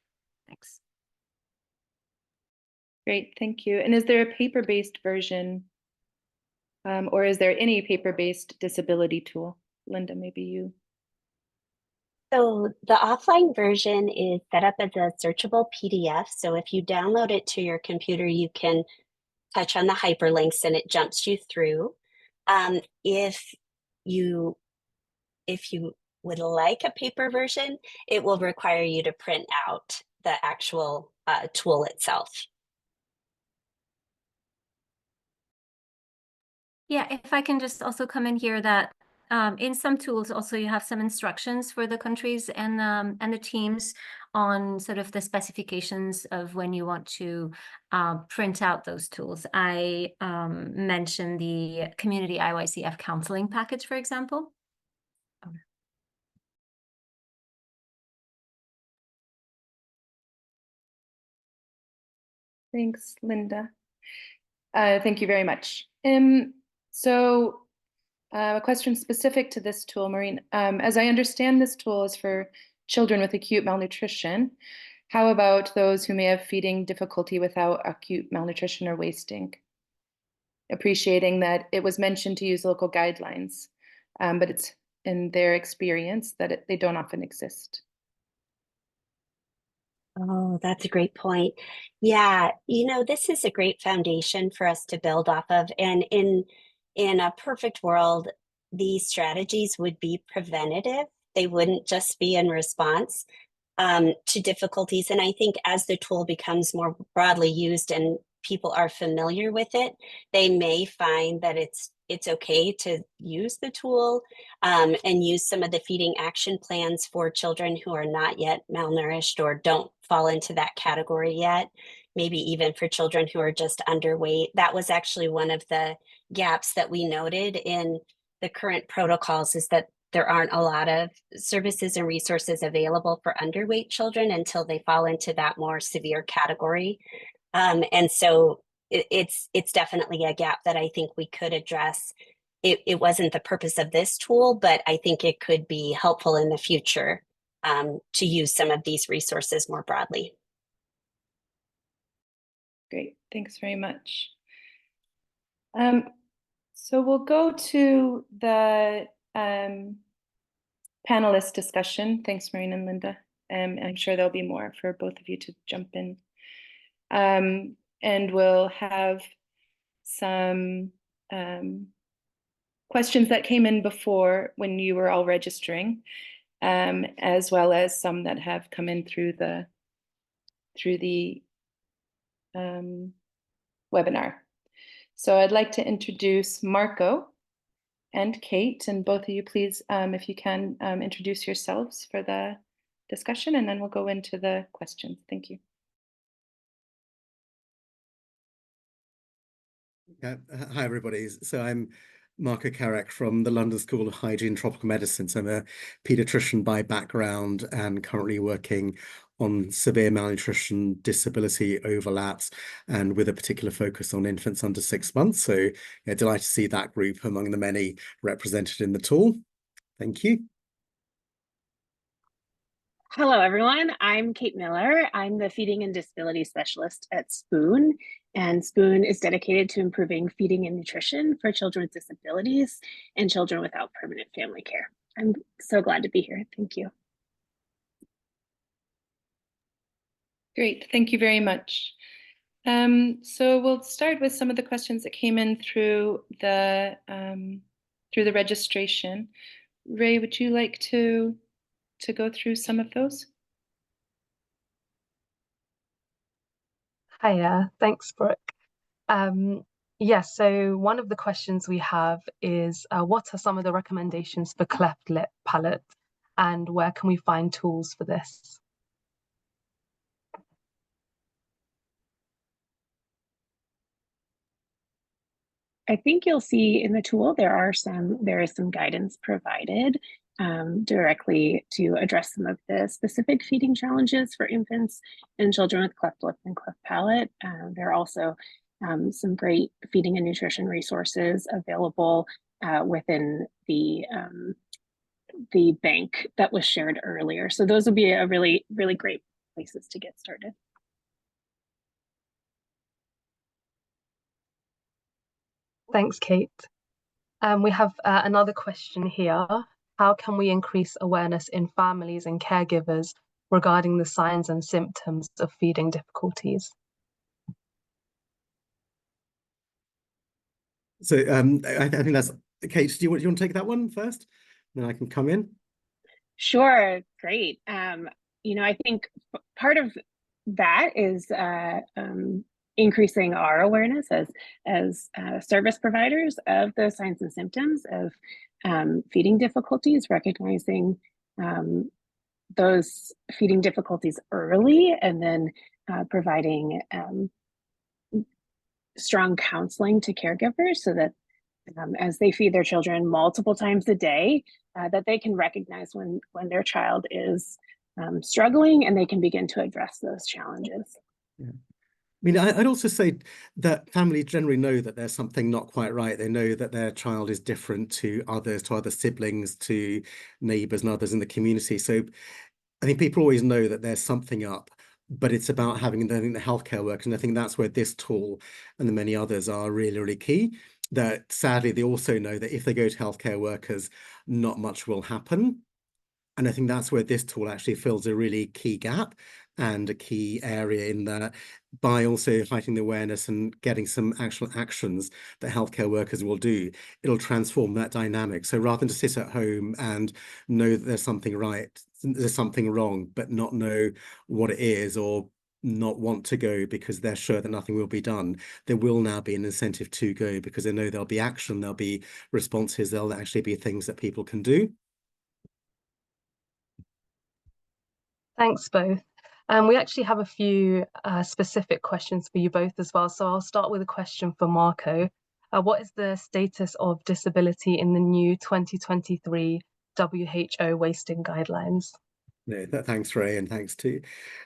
Thanks. Great, thank you. And is there a paper-based version or is there any paper-based disability tool? Linda, maybe you. So the offline version is set up as a searchable PDF. So if you download it to your computer, you can touch on the hyperlinks and it jumps you through. If you would like a paper version, it will require you to print out the actual tool itself. Yeah, if I can just also come in here, that in some tools also you have some instructions for the countries and the teams on sort of the specifications of when you want to print out those tools. I mentioned the community IYCF counseling package, for example. Thanks, Linda. Thank you very much. So a question specific to this tool, Maureen. As I understand, this tool is for children with acute malnutrition. How about those who may have feeding difficulty without acute malnutrition or wasting? Appreciating that it was mentioned to use local guidelines, but it's in their experience that they don't often exist. Oh, that's a great point. Yeah, this is a great foundation for us to build off of. And in a perfect world, these strategies would be preventative. They wouldn't just be in response to difficulties. And I think as the tool becomes more broadly used and people are familiar with it, they may find that it's okay to use the tool and use some of the feeding action plans for children who are not yet malnourished or don't fall into that category yet. Maybe even for children who are just underweight. That was actually one of the gaps that we noted in the current protocols, is that there aren't a lot of services and resources available for underweight children until they fall into that more severe category. And so it's definitely a gap that I think we could address. It wasn't the purpose of this tool, but I think it could be helpful in the future to use some of these resources more broadly. Great, thanks very much. So we'll go to the panelist discussion. Thanks, Maureen and Linda. I'm sure there'll be more for both of you to jump in. And we'll have some questions that came in before when you were all registering, as well as some that have come in through the webinar. So I'd like to introduce Marco and Kate, and both of you, please, if you can, introduce yourselves for the discussion, and then we'll go into the questions. Thank you. Hi, everybody. So I'm Marco Carrack from the London School of Hygiene and Tropical Medicine. So I'm a paediatrician by background and currently working on severe malnutrition, disability overlaps, and with a particular focus on infants under 6 months. So yeah, delighted to see that group among the many represented in the tool. Thank you. Hello, everyone. I'm Kate Miller. I'm the Feeding and Disability Specialist at Spoon, and Spoon is dedicated to improving feeding and nutrition for children with disabilities and children without permanent family care. I'm so glad to be here. Thank you. Great, thank you very much. So we'll start with some of the questions that came in through the registration. Ray, would you like to go through some of those? Hiya, thanks, Brooke. Yes, so one of the questions we have is, what are some of the recommendations for cleft lip palate, and where can we find tools for this? I think you'll see in the tool there is some guidance provided directly to address some of the specific feeding challenges for infants and children with cleft lip and cleft palate. There are also some great feeding and nutrition resources available within the bank that was shared earlier. So those would be a really, really great places to get started. Thanks, Kate. We have another question here. How can we increase awareness in families and caregivers regarding the signs and symptoms of feeding difficulties? So I think that's Kate. Do you want to take that one first? Then I can come in. Sure, great. I think part of that is increasing our awareness as service providers of the signs and symptoms of feeding difficulties, recognizing those feeding difficulties early, and then providing strong counseling to caregivers so that as they feed their children multiple times a day, that they can recognize when their child is struggling, and they can begin to address those challenges. Yeah. I mean, I'd also say that families generally know that there's something not quite right. They know that their child is different to others, to other siblings, to neighbours and others in the community. So I think people always know that there's something up, but it's about having the healthcare workers. And I think that's where this tool and the many others are really, really key. That sadly, they also know that if they go to healthcare workers, not much will happen. And I think that's where this tool actually fills a really key gap and a key area in that, by also heightening the awareness and getting some actual actions that healthcare workers will do, it'll transform that dynamic. So rather than to sit at home and know that there's something right, there's something wrong, but not know what it is, or not want to go because they're sure that nothing will be done, there will now be an incentive to go because they know there'll be action, there'll be responses, there'll actually be things that people can do. Thanks both. We actually have a few specific questions for you both as well. So I'll start with a question for Marco. What is the status of disability in the new 2023 WHO wasting guidelines? No, thanks, Ray, and thanks to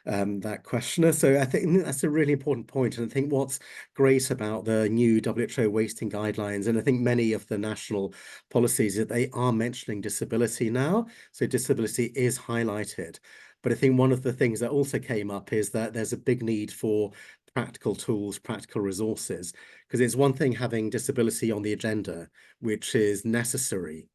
that questioner. So I think that's a really important point. And I think what's great about the new WHO wasting guidelines, and I think many of the national policies, that they are mentioning disability now. So disability is highlighted. But I think one of the things that also came up is that there's a big need for practical tools, practical resources, because it's one thing having disability on the agenda, which is necessary,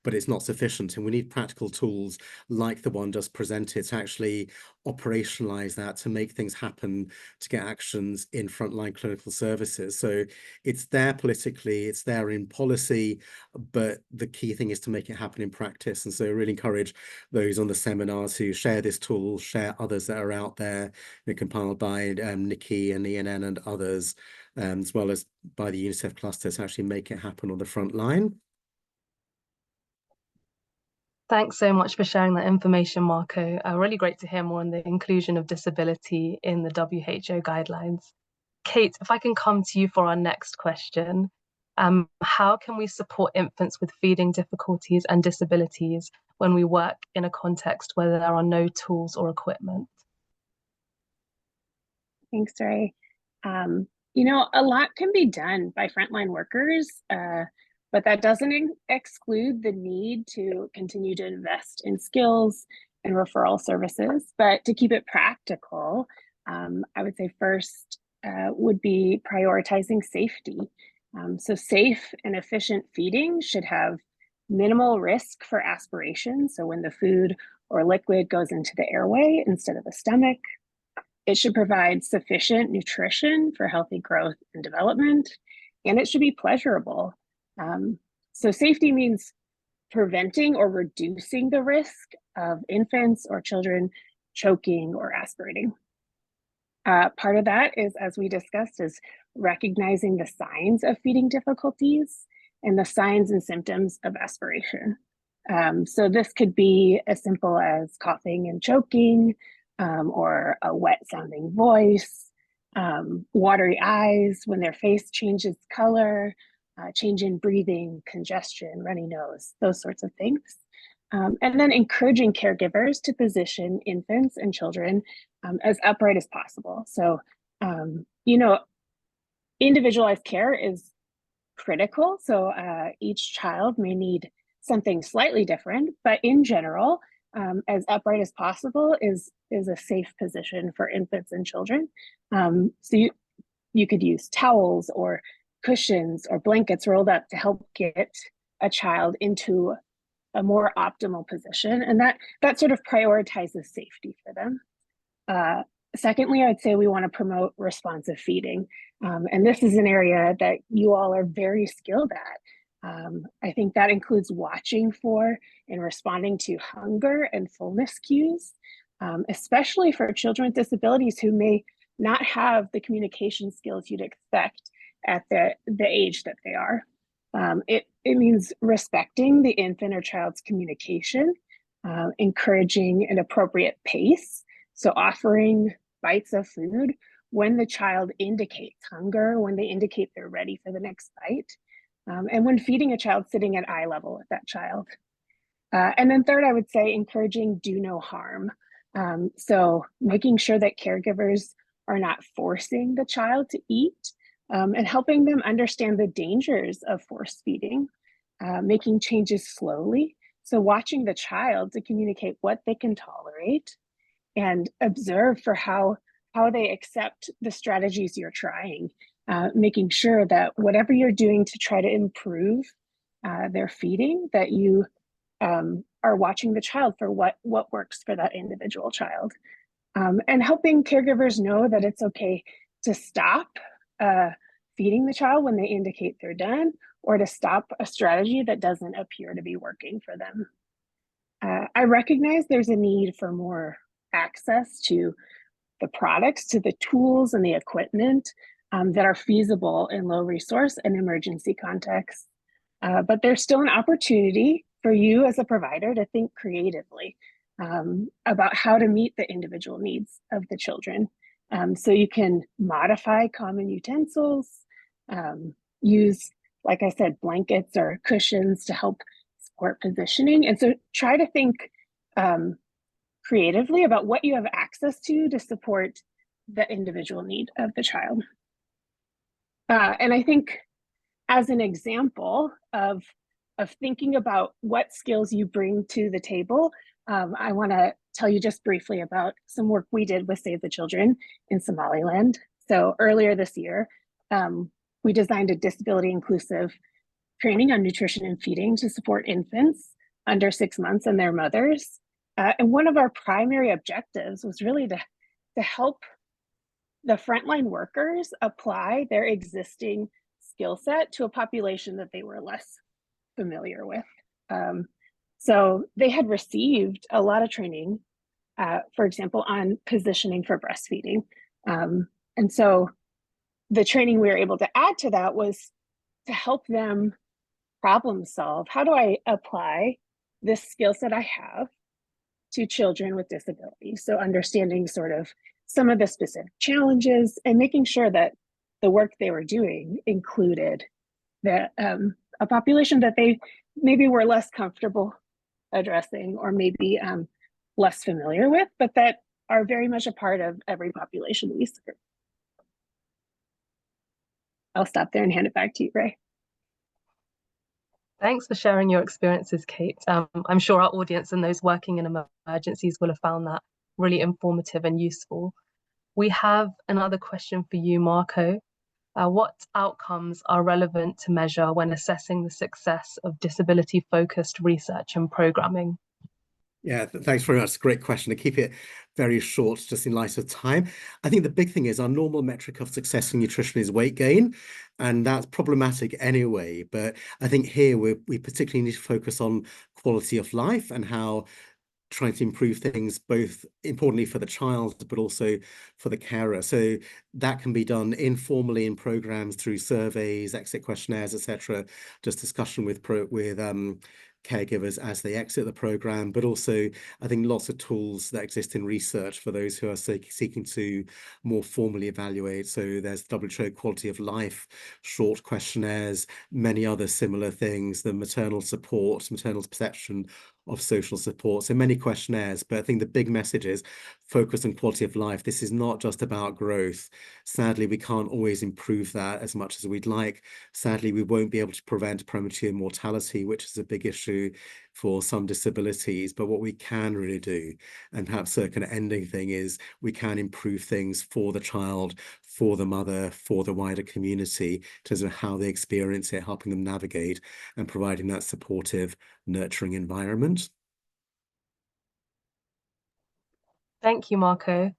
but it's not sufficient. And we need practical tools like the one just presented to actually operationalize that, to make things happen, to get actions in frontline clinical services. So it's there politically, it's there in policy, but the key thing is to make it happen in practice. And so I really encourage those on the seminars who share this tool, share others that are out there, compiled by Nikki and ENN and others, as well as by the UNICEF cluster to actually make it happen on the front line. Thanks so much for sharing that information, Marco. Really great to hear more on the inclusion of disability in the WHO guidelines. Kate, if I can come to you for our next question. How can we support infants with feeding difficulties and disabilities when we work in a context where there are no tools or equipment? Thanks, Ray. You know, a lot can be done by frontline workers, but that doesn't exclude the need to continue to invest in skills and referral services. But to keep it practical, I would say first would be prioritizing safety. So safe and efficient feeding should have minimal risk for aspiration. So when the food or liquid goes into the airway instead of the stomach, it should provide sufficient nutrition for healthy growth and development, and it should be pleasurable. So safety means preventing or reducing the risk of infants or children choking or aspirating. Part of that is, as we discussed, is recognizing the signs of feeding difficulties and the signs and symptoms of aspiration. So this could be as simple as coughing and choking, or a wet sounding voice, watery eyes when their face changes color, change in breathing, congestion, runny nose, those sorts of things. And then encouraging caregivers to position infants and children as upright as possible. So, you know, individualized care is critical. So each child may need something slightly different, but in general, as upright as possible is a safe position for infants and children. So you could use towels or cushions or blankets rolled up to help get a child into a more optimal position, and that sort of prioritizes safety for them. Secondly, I'd say we want to promote responsive feeding, and this is an area that you all are very skilled at. I think that includes watching for and responding to hunger and fullness cues, especially for children with disabilities who may not have the communication skills you'd expect at the age that they are. It means respecting the infant or child's communication, encouraging an appropriate pace. So offering bites of food when the child indicates hunger, when they indicate they're ready for the next bite, and when feeding a child sitting at eye level with that child. And then third, I would say encouraging do no harm. So making sure that caregivers are not forcing the child to eat, and helping them understand the dangers of force feeding, making changes slowly. So watching the child to communicate what they can tolerate and observe for how they accept the strategies you're trying, making sure that whatever you're doing to try to improve their feeding, that you are watching the child for what works for that individual child. And helping caregivers know that it's okay to stop feeding the child when they indicate they're done, or to stop a strategy that doesn't appear to be working for them. I recognize there's a need for more access to the products, to the tools and the equipment that are feasible in low resource and emergency contexts. But there's still an opportunity for you as a provider to think creatively about how to meet the individual needs of the children. So you can modify common utensils, use, like I said, blankets or cushions to help support positioning. And so try to think creatively about what you have access to support the individual need of the child. And I think as an example of thinking about what skills you bring to the table, I want to tell you just briefly about some work we did with Save the Children in Somaliland. So earlier this year, we designed a disability inclusive training on nutrition and feeding to support infants under 6 months and their mothers. And one of our primary objectives was really to help the frontline workers apply their existing skill set to a population that they were less familiar with. So they had received a lot of training, for example, on positioning for breastfeeding. And so the training we were able to add to that was to help them problem solve. How do I apply this skill set I have to children with disabilities? So understanding sort of some of the specific challenges and making sure that the work they were doing included that a population that they maybe were less comfortable addressing or maybe less familiar with, but that are very much a part of every population we serve. I'll stop there and hand it back to you, Ray. Thanks for sharing your experiences, Kate. I'm sure our audience and those working in emergencies will have found that really informative and useful. We have another question for you, Marco. What outcomes are relevant to measure when assessing the success of disability-focused research and programming? Yeah, thanks very much. Great question. To keep it very short, just in light of time, I think the big thing is our normal metric of success in nutrition is weight gain, and that's problematic anyway. But I think here we particularly need to focus on quality of life and how trying to improve things, both importantly for the child, but also for the carer. So that can be done informally in programs through surveys, exit questionnaires, etc. Just discussion with caregivers as they exit the program, but also I think lots of tools that exist in research for those who are seeking to more formally evaluate. So there's WHO quality of life, short questionnaires, many other similar things, the maternal support, maternal perception of social support, so many questionnaires. But I think the big message is focus on quality of life. This is not just about growth. Sadly, we can't always improve that as much as we'd like. Sadly, we won't be able to prevent premature mortality, which is a big issue for some disabilities. But what we can really do, and perhaps a kind of ending thing, is we can improve things for the child, for the mother, for the wider community, in terms of how they experience it, helping them navigate and providing that supportive, nurturing environment. Thank you, Marco.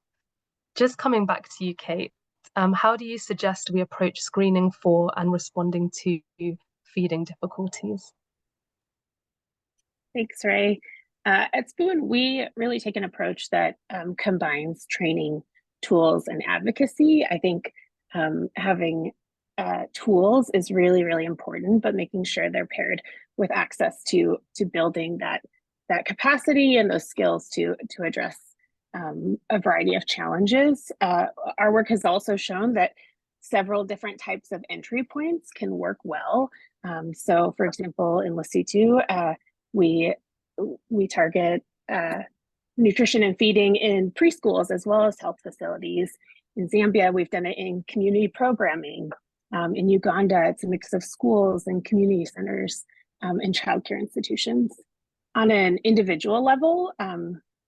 Just coming back to you, Kate, how do you suggest we approach screening for and responding to feeding difficulties? Thanks, Ray. At Spoon, we really take an approach that combines training, tools, and advocacy. I think having tools is really, really important, but making sure they're paired with access to building that capacity and those skills to address a variety of challenges. Our work has also shown that several different types of entry points can work well. So, for example, in Lesotho, we target nutrition and feeding in preschools as well as health facilities. In Zambia, we've done it in community programming. In Uganda, it's a mix of schools and community centers and childcare institutions. On an individual level,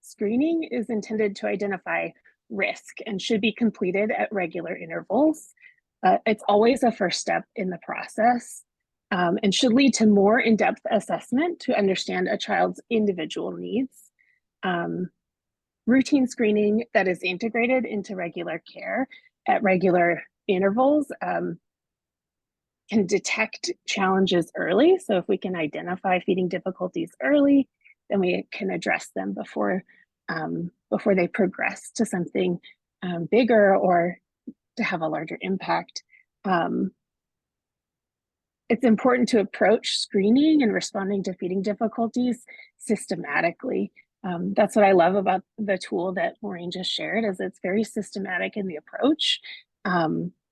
screening is intended to identify risk and should be completed at regular intervals. It's always a first step in the process and should lead to more in-depth assessment to understand a child's individual needs. Routine screening that is integrated into regular care at regular intervals can detect challenges early. So if we can identify feeding difficulties early, then we can address them before they progress to something bigger or to have a larger impact. It's important to approach screening and responding to feeding difficulties systematically. That's what I love about the tool that Maureen just shared, is it's very systematic in the approach.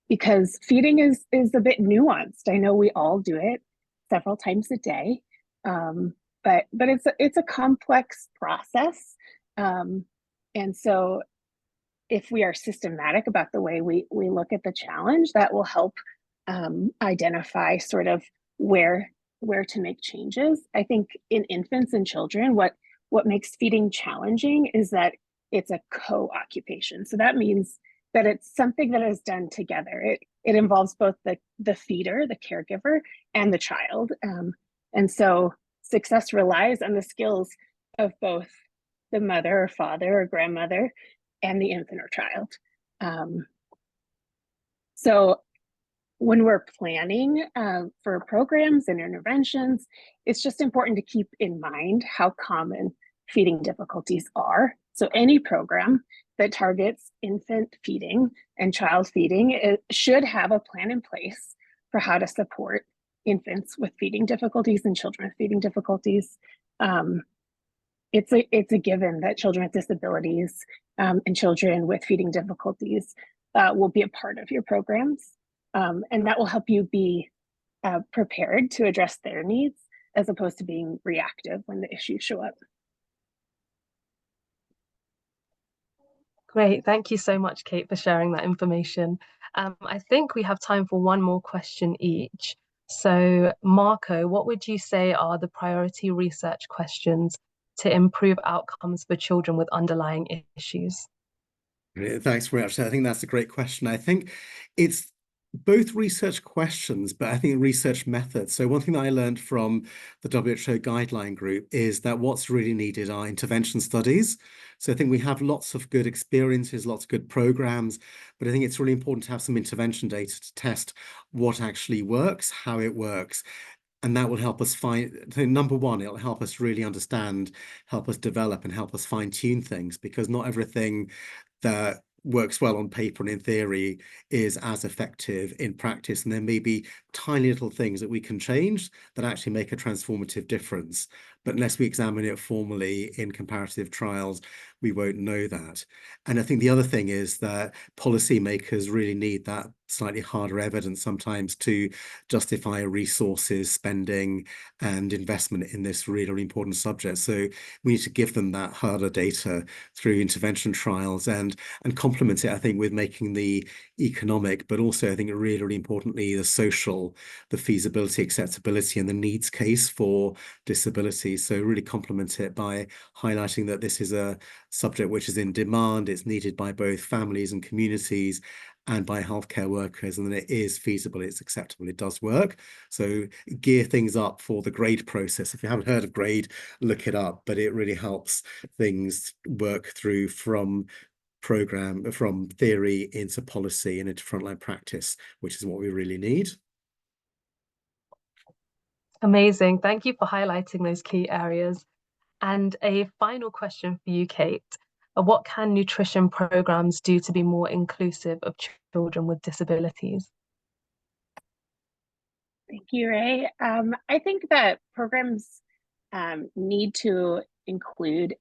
Because feeding is a bit nuanced. I know we all do it several times a day, but it's a complex process. And so if we are systematic about the way we look at the challenge, that will help identify sort of where to make changes. I think in infants and children, what makes feeding challenging is that it's a co-occupation. So that means that it's something that is done together. It involves both the feeder, the caregiver, and the child. And so success relies on the skills of both the mother or father or grandmother and the infant or child. So when we're planning for programs and interventions, it's just important to keep in mind how common feeding difficulties are. So any program that targets infant feeding and child feeding, it should have a plan in place for how to support infants with feeding difficulties and children with feeding difficulties. It's a given that children with disabilities and children with feeding difficulties will be a part of your programs, and that will help you be prepared to address their needs as opposed to being reactive when the issues show up. Great. Thank you so much, Kate, for sharing that information. I think we have time for one more question each. So, Marco, what would you say are the priority research questions to improve outcomes for children with underlying issues? Thanks very much. I think that's a great question. I think it's both research questions, but I think research methods. So one thing that I learned from the WHO guideline group is that what's really needed are intervention studies. So I think we have lots of good experiences, lots of good programs, but I think it's really important to have some intervention data to test what actually works, how it works. And that will help us find, number one, it'll help us really understand, help us develop, and help us fine-tune things, because not everything that works well on paper and in theory is as effective in practice. And there may be tiny little things that we can change that actually make a transformative difference. But unless we examine it formally in comparative trials, we won't know that. And I think the other thing is that policymakers really need that slightly harder evidence sometimes to justify resources, spending, and investment in this really important subject. So we need to give them that harder data through intervention trials and complement it, I think, with making the economic, but also I think really, really importantly, the social, the feasibility, acceptability, and the needs case for disability. So really complement it by highlighting that this is a subject which is in demand, it's needed by both families and communities and by healthcare workers, and then it is feasible, it's acceptable, it does work. So gear things up for the GRADE process. If you haven't heard of GRADE, look it up, but it really helps things work through from theory into policy and into frontline practice, which is what we really need. Amazing. Thank you for highlighting those key areas. And a final question for you, Kate. What can nutrition programs do to be more inclusive of children with disabilities? Thank you, Ray. I think that programs need to include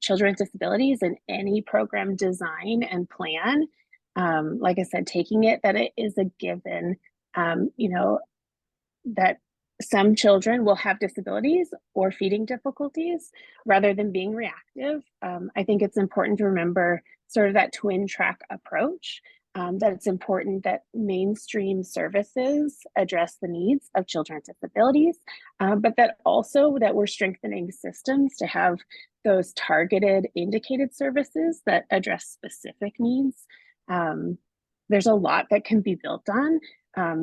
children with disabilities in any program design and plan. Like I said, taking it that it is a given, that some children will have disabilities or feeding difficulties rather than being reactive. I think it's important to remember sort of that twin track approach, that it's important that mainstream services address the needs of children with disabilities, but that also that we're strengthening systems to have those targeted indicated services that address specific needs. There's a lot that can be built on.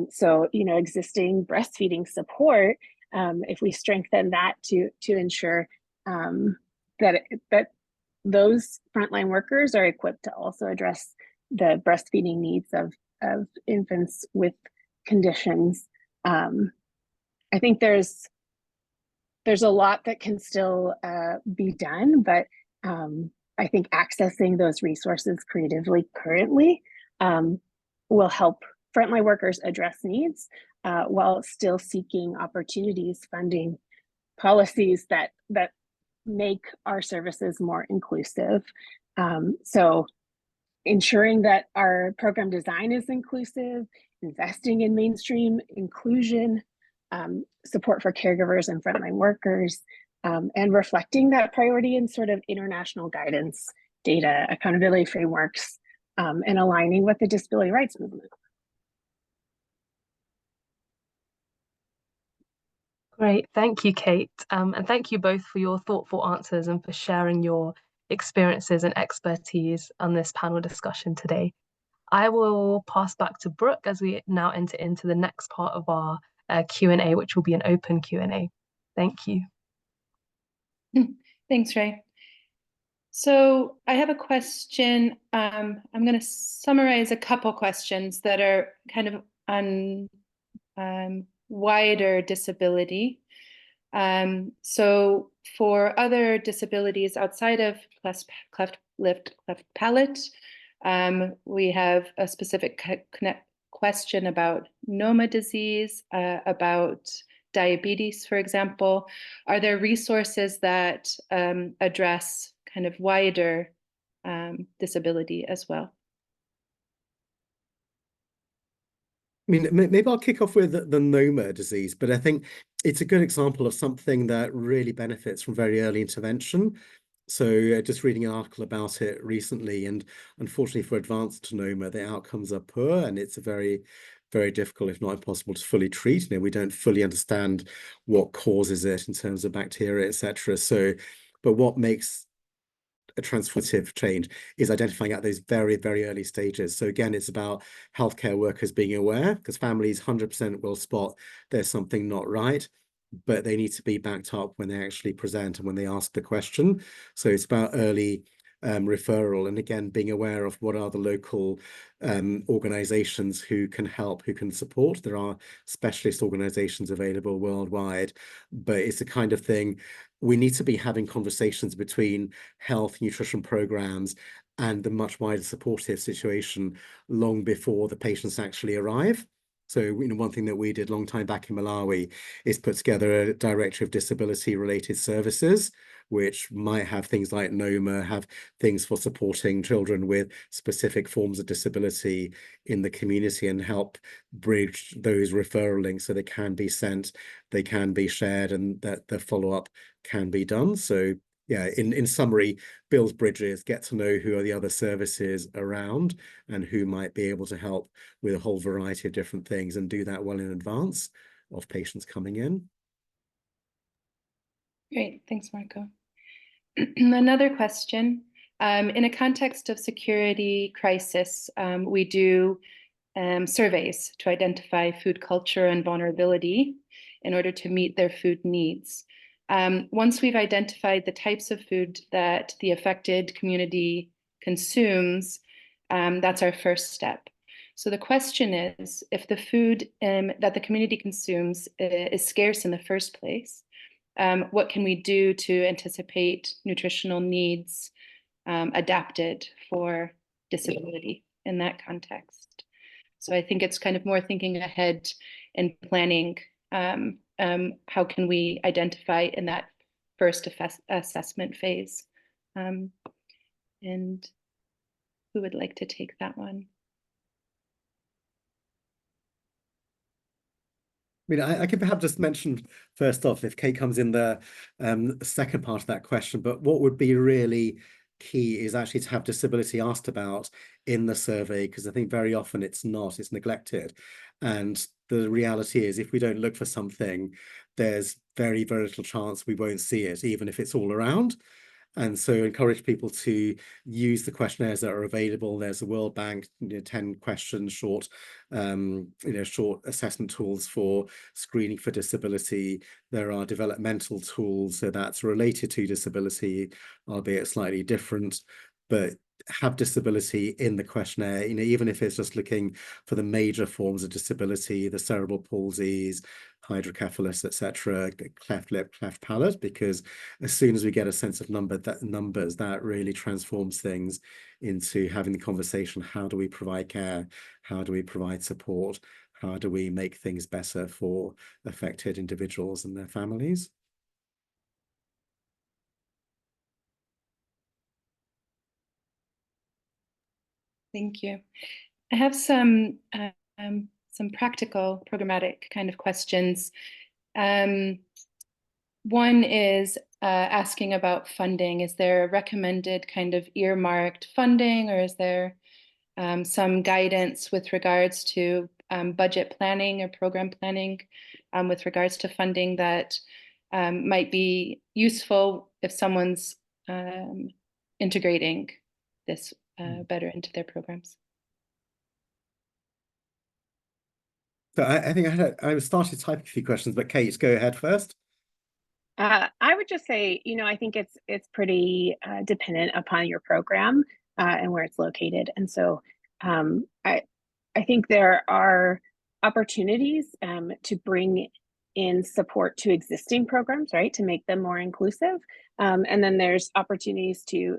So, existing breastfeeding support, if we strengthen that to ensure that those frontline workers are equipped to also address the breastfeeding needs of infants with conditions. I think there's a lot that can still be done, but I think accessing those resources creatively currently will help frontline workers address needs while still seeking opportunities, funding policies that make our services more inclusive. So ensuring that our program design is inclusive, investing in mainstream inclusion, support for caregivers and frontline workers, and reflecting that priority in sort of international guidance, data, accountability frameworks, and aligning with the disability rights movement. Great. Thank you, Kate. And thank you both for your thoughtful answers and for sharing your experiences and expertise on this panel discussion today. I will pass back to Brooke as we now enter into the next part of our Q&A, which will be an open Q&A. Thank you. Thanks, Ray. So I have a question. I'm going to summarize a couple questions that are kind of on wider disability. So for other disabilities outside of cleft lip, cleft palate, we have a specific question about NOMA disease, about diabetes, for example. Are there resources that address kind of wider disability as well? I mean, maybe I'll kick off with the NOMA disease, but I think it's a good example of something that really benefits from very early intervention. So just reading an article about it recently, and unfortunately for advanced NOMA, the outcomes are poor, and it's a very, very difficult, if not impossible, to fully treat. We don't fully understand what causes it in terms of bacteria, etc. So, but what makes a transformative change is identifying at those very, very early stages. So again, it's about healthcare workers being aware, because families 100% will spot there's something not right, but they need to be backed up when they actually present and when they ask the question. So it's about early referral, and again, being aware of what are the local organizations who can help, who can support. There are specialist organizations available worldwide, but it's the kind of thing we need to be having conversations between health, nutrition programs, and the much wider supportive situation long before the patients actually arrive. So, one thing that we did a long time back in Malawi is put together a directory of disability-related services, which might have things like NOMA, have things for supporting children with specific forms of disability in the community, and help bridge those referral links so they can be sent, they can be shared, and that the follow-up can be done. So yeah, in summary, build bridges, get to know who are the other services around and who might be able to help with a whole variety of different things, and do that well in advance of patients coming in. Great, thanks, Marco. Another question. In a context of security crisis, we do surveys to identify food culture and vulnerability in order to meet their food needs. Once we've identified the types of food that the affected community consumes, that's our first step. So the question is, if the food that the community consumes is scarce in the first place, what can we do to anticipate nutritional needs adapted for disability in that context? So I think it's kind of more thinking ahead and planning. How can we identify in that first assessment phase? And who would like to take that one? I mean, I could perhaps just mention first off, if Kate comes in the second part of that question, but what would be really key is actually to have disability asked about in the survey, because I think very often it's not, it's neglected. And the reality is, if we don't look for something, there's very, very little chance we won't see it, even if it's all around. And so encourage people to use the questionnaires that are available. There's a World Bank 10 questions short, short assessment tools for screening for disability. There are developmental tools, so that's related to disability, albeit slightly different, but have disability in the questionnaire, even if it's just looking for the major forms of disability, the cerebral palsies, hydrocephalus, etc., cleft lip, cleft palate, because as soon as we get a sense of numbers, that really transforms things into having the conversation. How do we provide care? How do we provide support? How do we make things better for affected individuals and their families? Thank you. I have some practical programmatic kind of questions. One is asking about funding. Is there a recommended kind of earmarked funding, or is there some guidance with regards to budget planning or program planning with regards to funding that might be useful if someone's integrating this better into their programs? So I think I started typing a few questions, but Kate, go ahead first. I would just say, I think it's pretty dependent upon your program and where it's located. And so I think there are opportunities to bring in support to existing programs, right, to make them more inclusive. And then there's opportunities to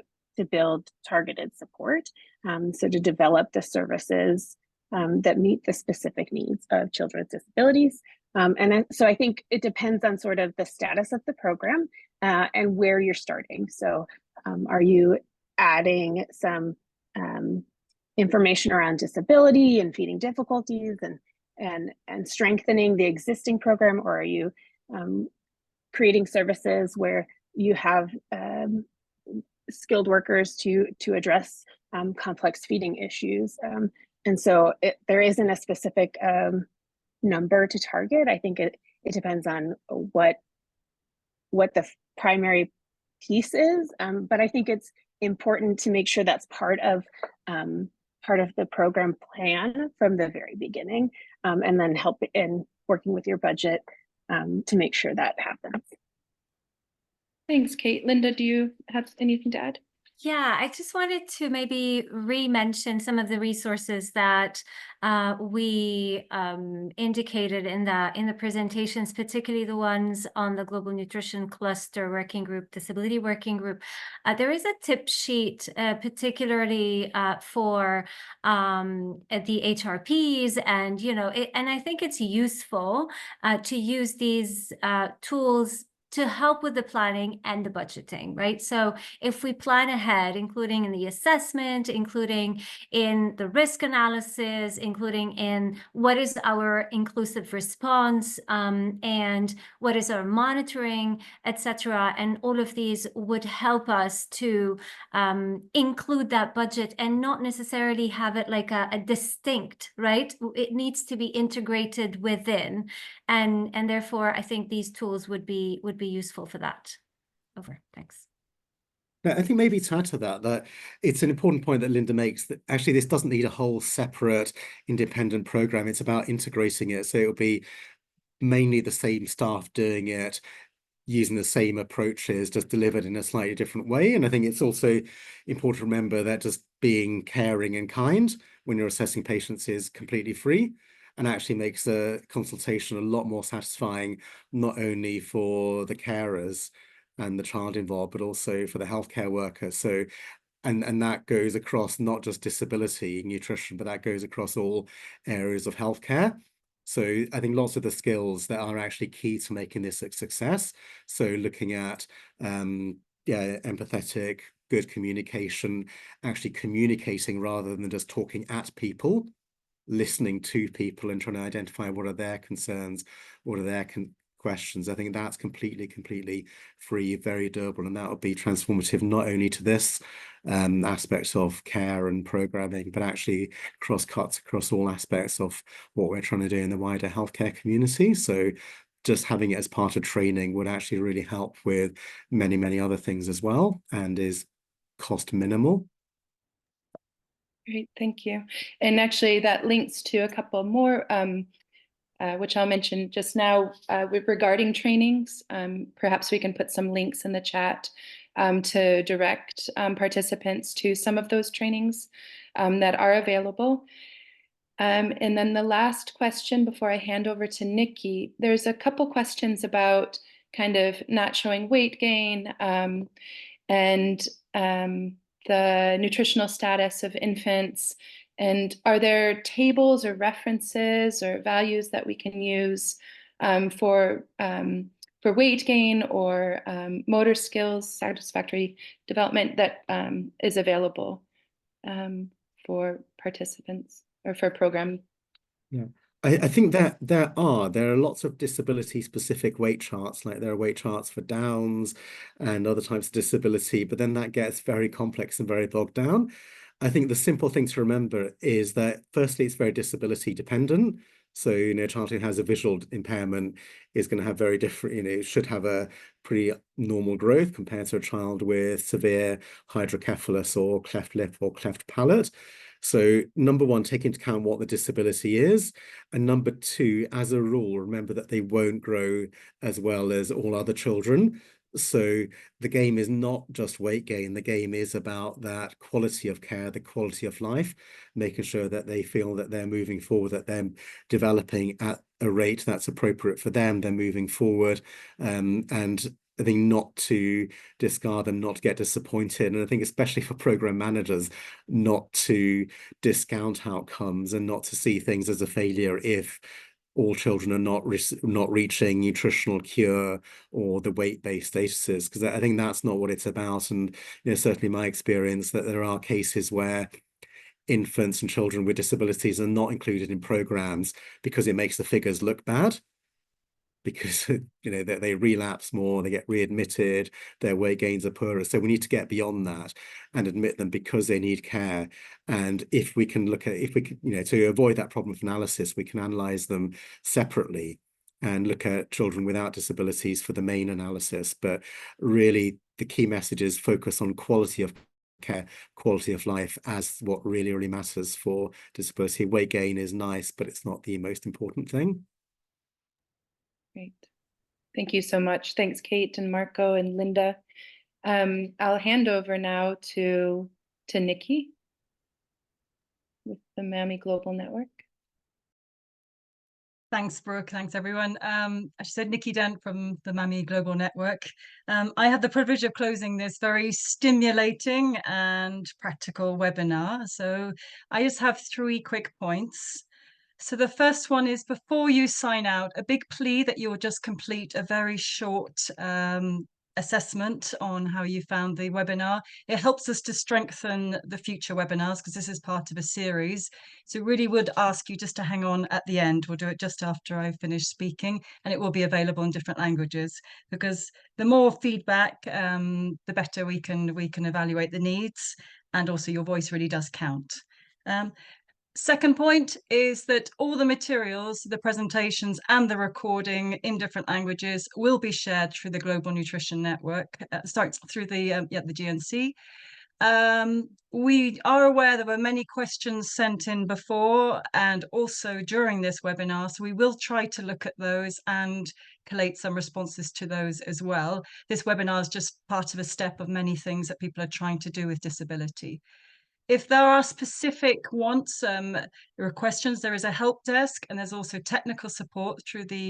build targeted support, so to develop the services that meet the specific needs of children with disabilities. So I think it depends on sort of the status of the program and where you're starting. So are you adding some information around disability and feeding difficulties and strengthening the existing program, or are you creating services where you have skilled workers to address complex feeding issues? And so there isn't a specific number to target. I think it depends on what the primary piece is, but I think it's important to make sure that's part of the program plan from the very beginning, and then help in working with your budget to make sure that happens. Thanks, Kate. Linda, do you have anything to add? Yeah, I just wanted to maybe re-mention some of the resources that we indicated in the presentations, particularly the ones on the Global Nutrition Cluster Working Group, Disability Working Group. There is a tip sheet, particularly for the HRPs, and and I think it's useful to use these tools to help with the planning and the budgeting, right? So if we plan ahead, including in the assessment, including in the risk analysis, including in what is our inclusive response, and what is our monitoring, etc., and all of these would help us to include that budget and not necessarily have it like a distinct, right? It needs to be integrated within, and therefore I think these tools would be useful for that. Over. Thanks. I think maybe to add to that it's an important point that Linda makes, that actually this doesn't need a whole separate independent program. It's about integrating it. So it'll be mainly the same staff doing it, using the same approaches, just delivered in a slightly different way. And I think it's also important to remember that just being caring and kind when you're assessing patients is completely free, and actually makes the consultation a lot more satisfying, not only for the carers and the child involved, but also for the healthcare worker. So, and that goes across not just disability nutrition, but that goes across all areas of healthcare. So I think lots of the skills that are actually key to making this a success. So looking at empathetic, good communication, actually communicating rather than just talking at people, listening to people and trying to identify what are their concerns, what are their questions. I think that's completely free, very doable, and that would be transformative not only to this aspect of care and programming, but actually cross-cuts across all aspects of what we're trying to do in the wider healthcare community. So just having it as part of training would actually really help with many other things as well, and is cost minimal. Great, thank you. And actually that links to a couple more, which I'll mention just now regarding trainings. Perhaps we can put some links in the chat to direct participants to some of those trainings that are available. And then the last question before I hand over to Nikki, there's a couple questions about kind of not showing weight gain and the nutritional status of infants. And are there tables or references or values that we can use for weight gain or motor skills, satisfactory development that is available for participants or for program? Yeah, I think that there are lots of disability specific weight charts, like there are weight charts for Downs and other types of disability, but then that gets very complex and very bogged down. I think the simple thing to remember is that firstly, it's very disability dependent. So, a child who has a visual impairment is going to have very different, should have a pretty normal growth compared to a child with severe hydrocephalus or cleft lip or cleft palate. So number one, take into account what the disability is. And number two, as a rule, remember that they won't grow as well as all other children. So the game is not just weight gain. The game is about that quality of care, the quality of life, making sure that they feel that they're moving forward, that they're developing at a rate that's appropriate for them. They're moving forward, and I think not to discard them, not to get disappointed. And I think especially for program managers, not to discount outcomes and not to see things as a failure if all children are not reaching nutritional cure or the weight-based statuses, because I think that's not what it's about. And certainly my experience that there are cases where infants and children with disabilities are not included in programs because it makes the figures look bad, because they relapse more, they get readmitted, their weight gains are poorer. So we need to get beyond that and admit them because they need care. And if we can to avoid that problem of analysis, we can analyze them separately and look at children without disabilities for the main analysis. But really the key message is focus on quality of care, quality of life as what really matters for disability. Weight gain is nice, but it's not the most important thing. Great. Thank you so much. Thanks, Kate and Marco and Linda. I'll hand over now to Nikki with the MAMI Global Network. Thanks, Brooke. Thanks, everyone. As I said, Nikki Dent from the MAMI Global Network. I had the privilege of closing this very stimulating and practical webinar. So I just have 3 quick points. So the first one is, before you sign out, a big plea that you'll just complete a very short assessment on how you found the webinar. It helps us to strengthen the future webinars because this is part of a series. So really would ask you just to hang on at the end. We'll do it just after I finish speaking, and it will be available in different languages, because the more feedback, the better we can evaluate the needs, and also your voice really does count. Second point is that all the materials, the presentations and the recording in different languages will be shared through the Global Nutrition Network, through the GNC. We are aware there were many questions sent in before and also during this webinar, so we will try to look at those and collate some responses to those as well. This webinar is just part of a step of many things that people are trying to do with disability. If there are specific wants or questions, there is a help desk, and there's also technical support through the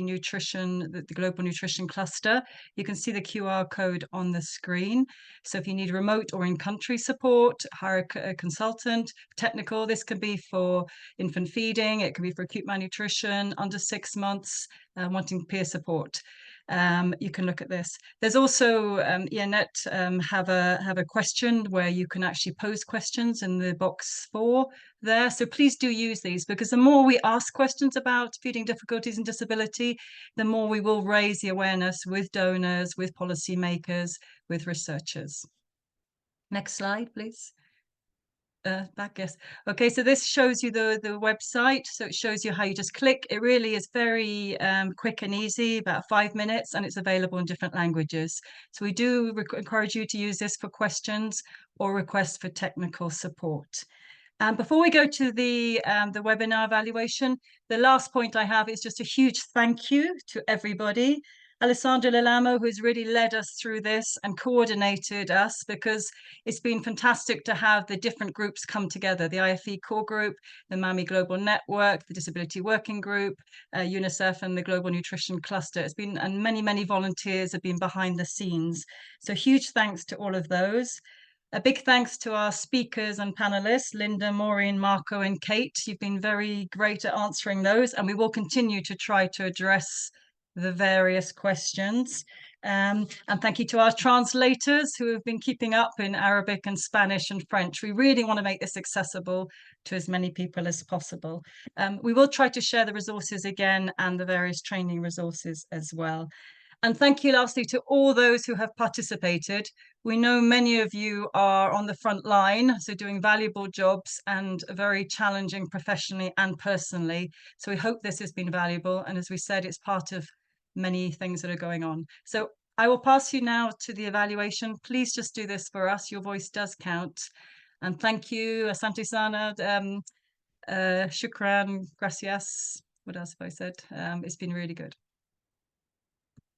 Global Nutrition Cluster. You can see the QR code on the screen. So if you need remote or in-country support, hire a consultant. Technical, this can be for infant feeding, it can be for acute malnutrition, under 6 months, wanting peer support. You can look at this. There's also IANET have a question where you can actually pose questions in the box 4 there. So please do use these, because the more we ask questions about feeding difficulties and disability, the more we will raise the awareness with donors, with policymakers, with researchers. Next slide, please. Back, yes. Okay, so this shows you the website. So it shows you how you just click. It really is very quick and easy, about 5 minutes, and it's available in different languages. So we do encourage you to use this for questions or requests for technical support. And before we go to the webinar evaluation, the last point I have is just a huge thank you to everybody. Alessandra Lilamo, who's really led us through this and coordinated us, because it's been fantastic to have the different groups come together, the IFE core group, the MAMI Global Network, the Disability Working Group, UNICEF and the Global Nutrition Cluster. It's been, and many volunteers have been behind the scenes. So huge thanks to all of those. A big thanks to our speakers and panelists, Linda, Maureen, Marco and Kate. You've been very great at answering those, and we will continue to try to address the various questions. And thank you to our translators who have been keeping up in Arabic and Spanish and French. We really want to make this accessible to as many people as possible. We will try to share the resources again and the various training resources as well. And thank you lastly to all those who have participated. We know many of you are on the front line, so doing valuable jobs and very challenging professionally and personally. So we hope this has been valuable. And as we said, it's part of many things that are going on. So I will pass you now to the evaluation. Please just do this for us. Your voice does count. And thank you, Asante Sana, Shukran, gracias. What else have I said? It's been really good.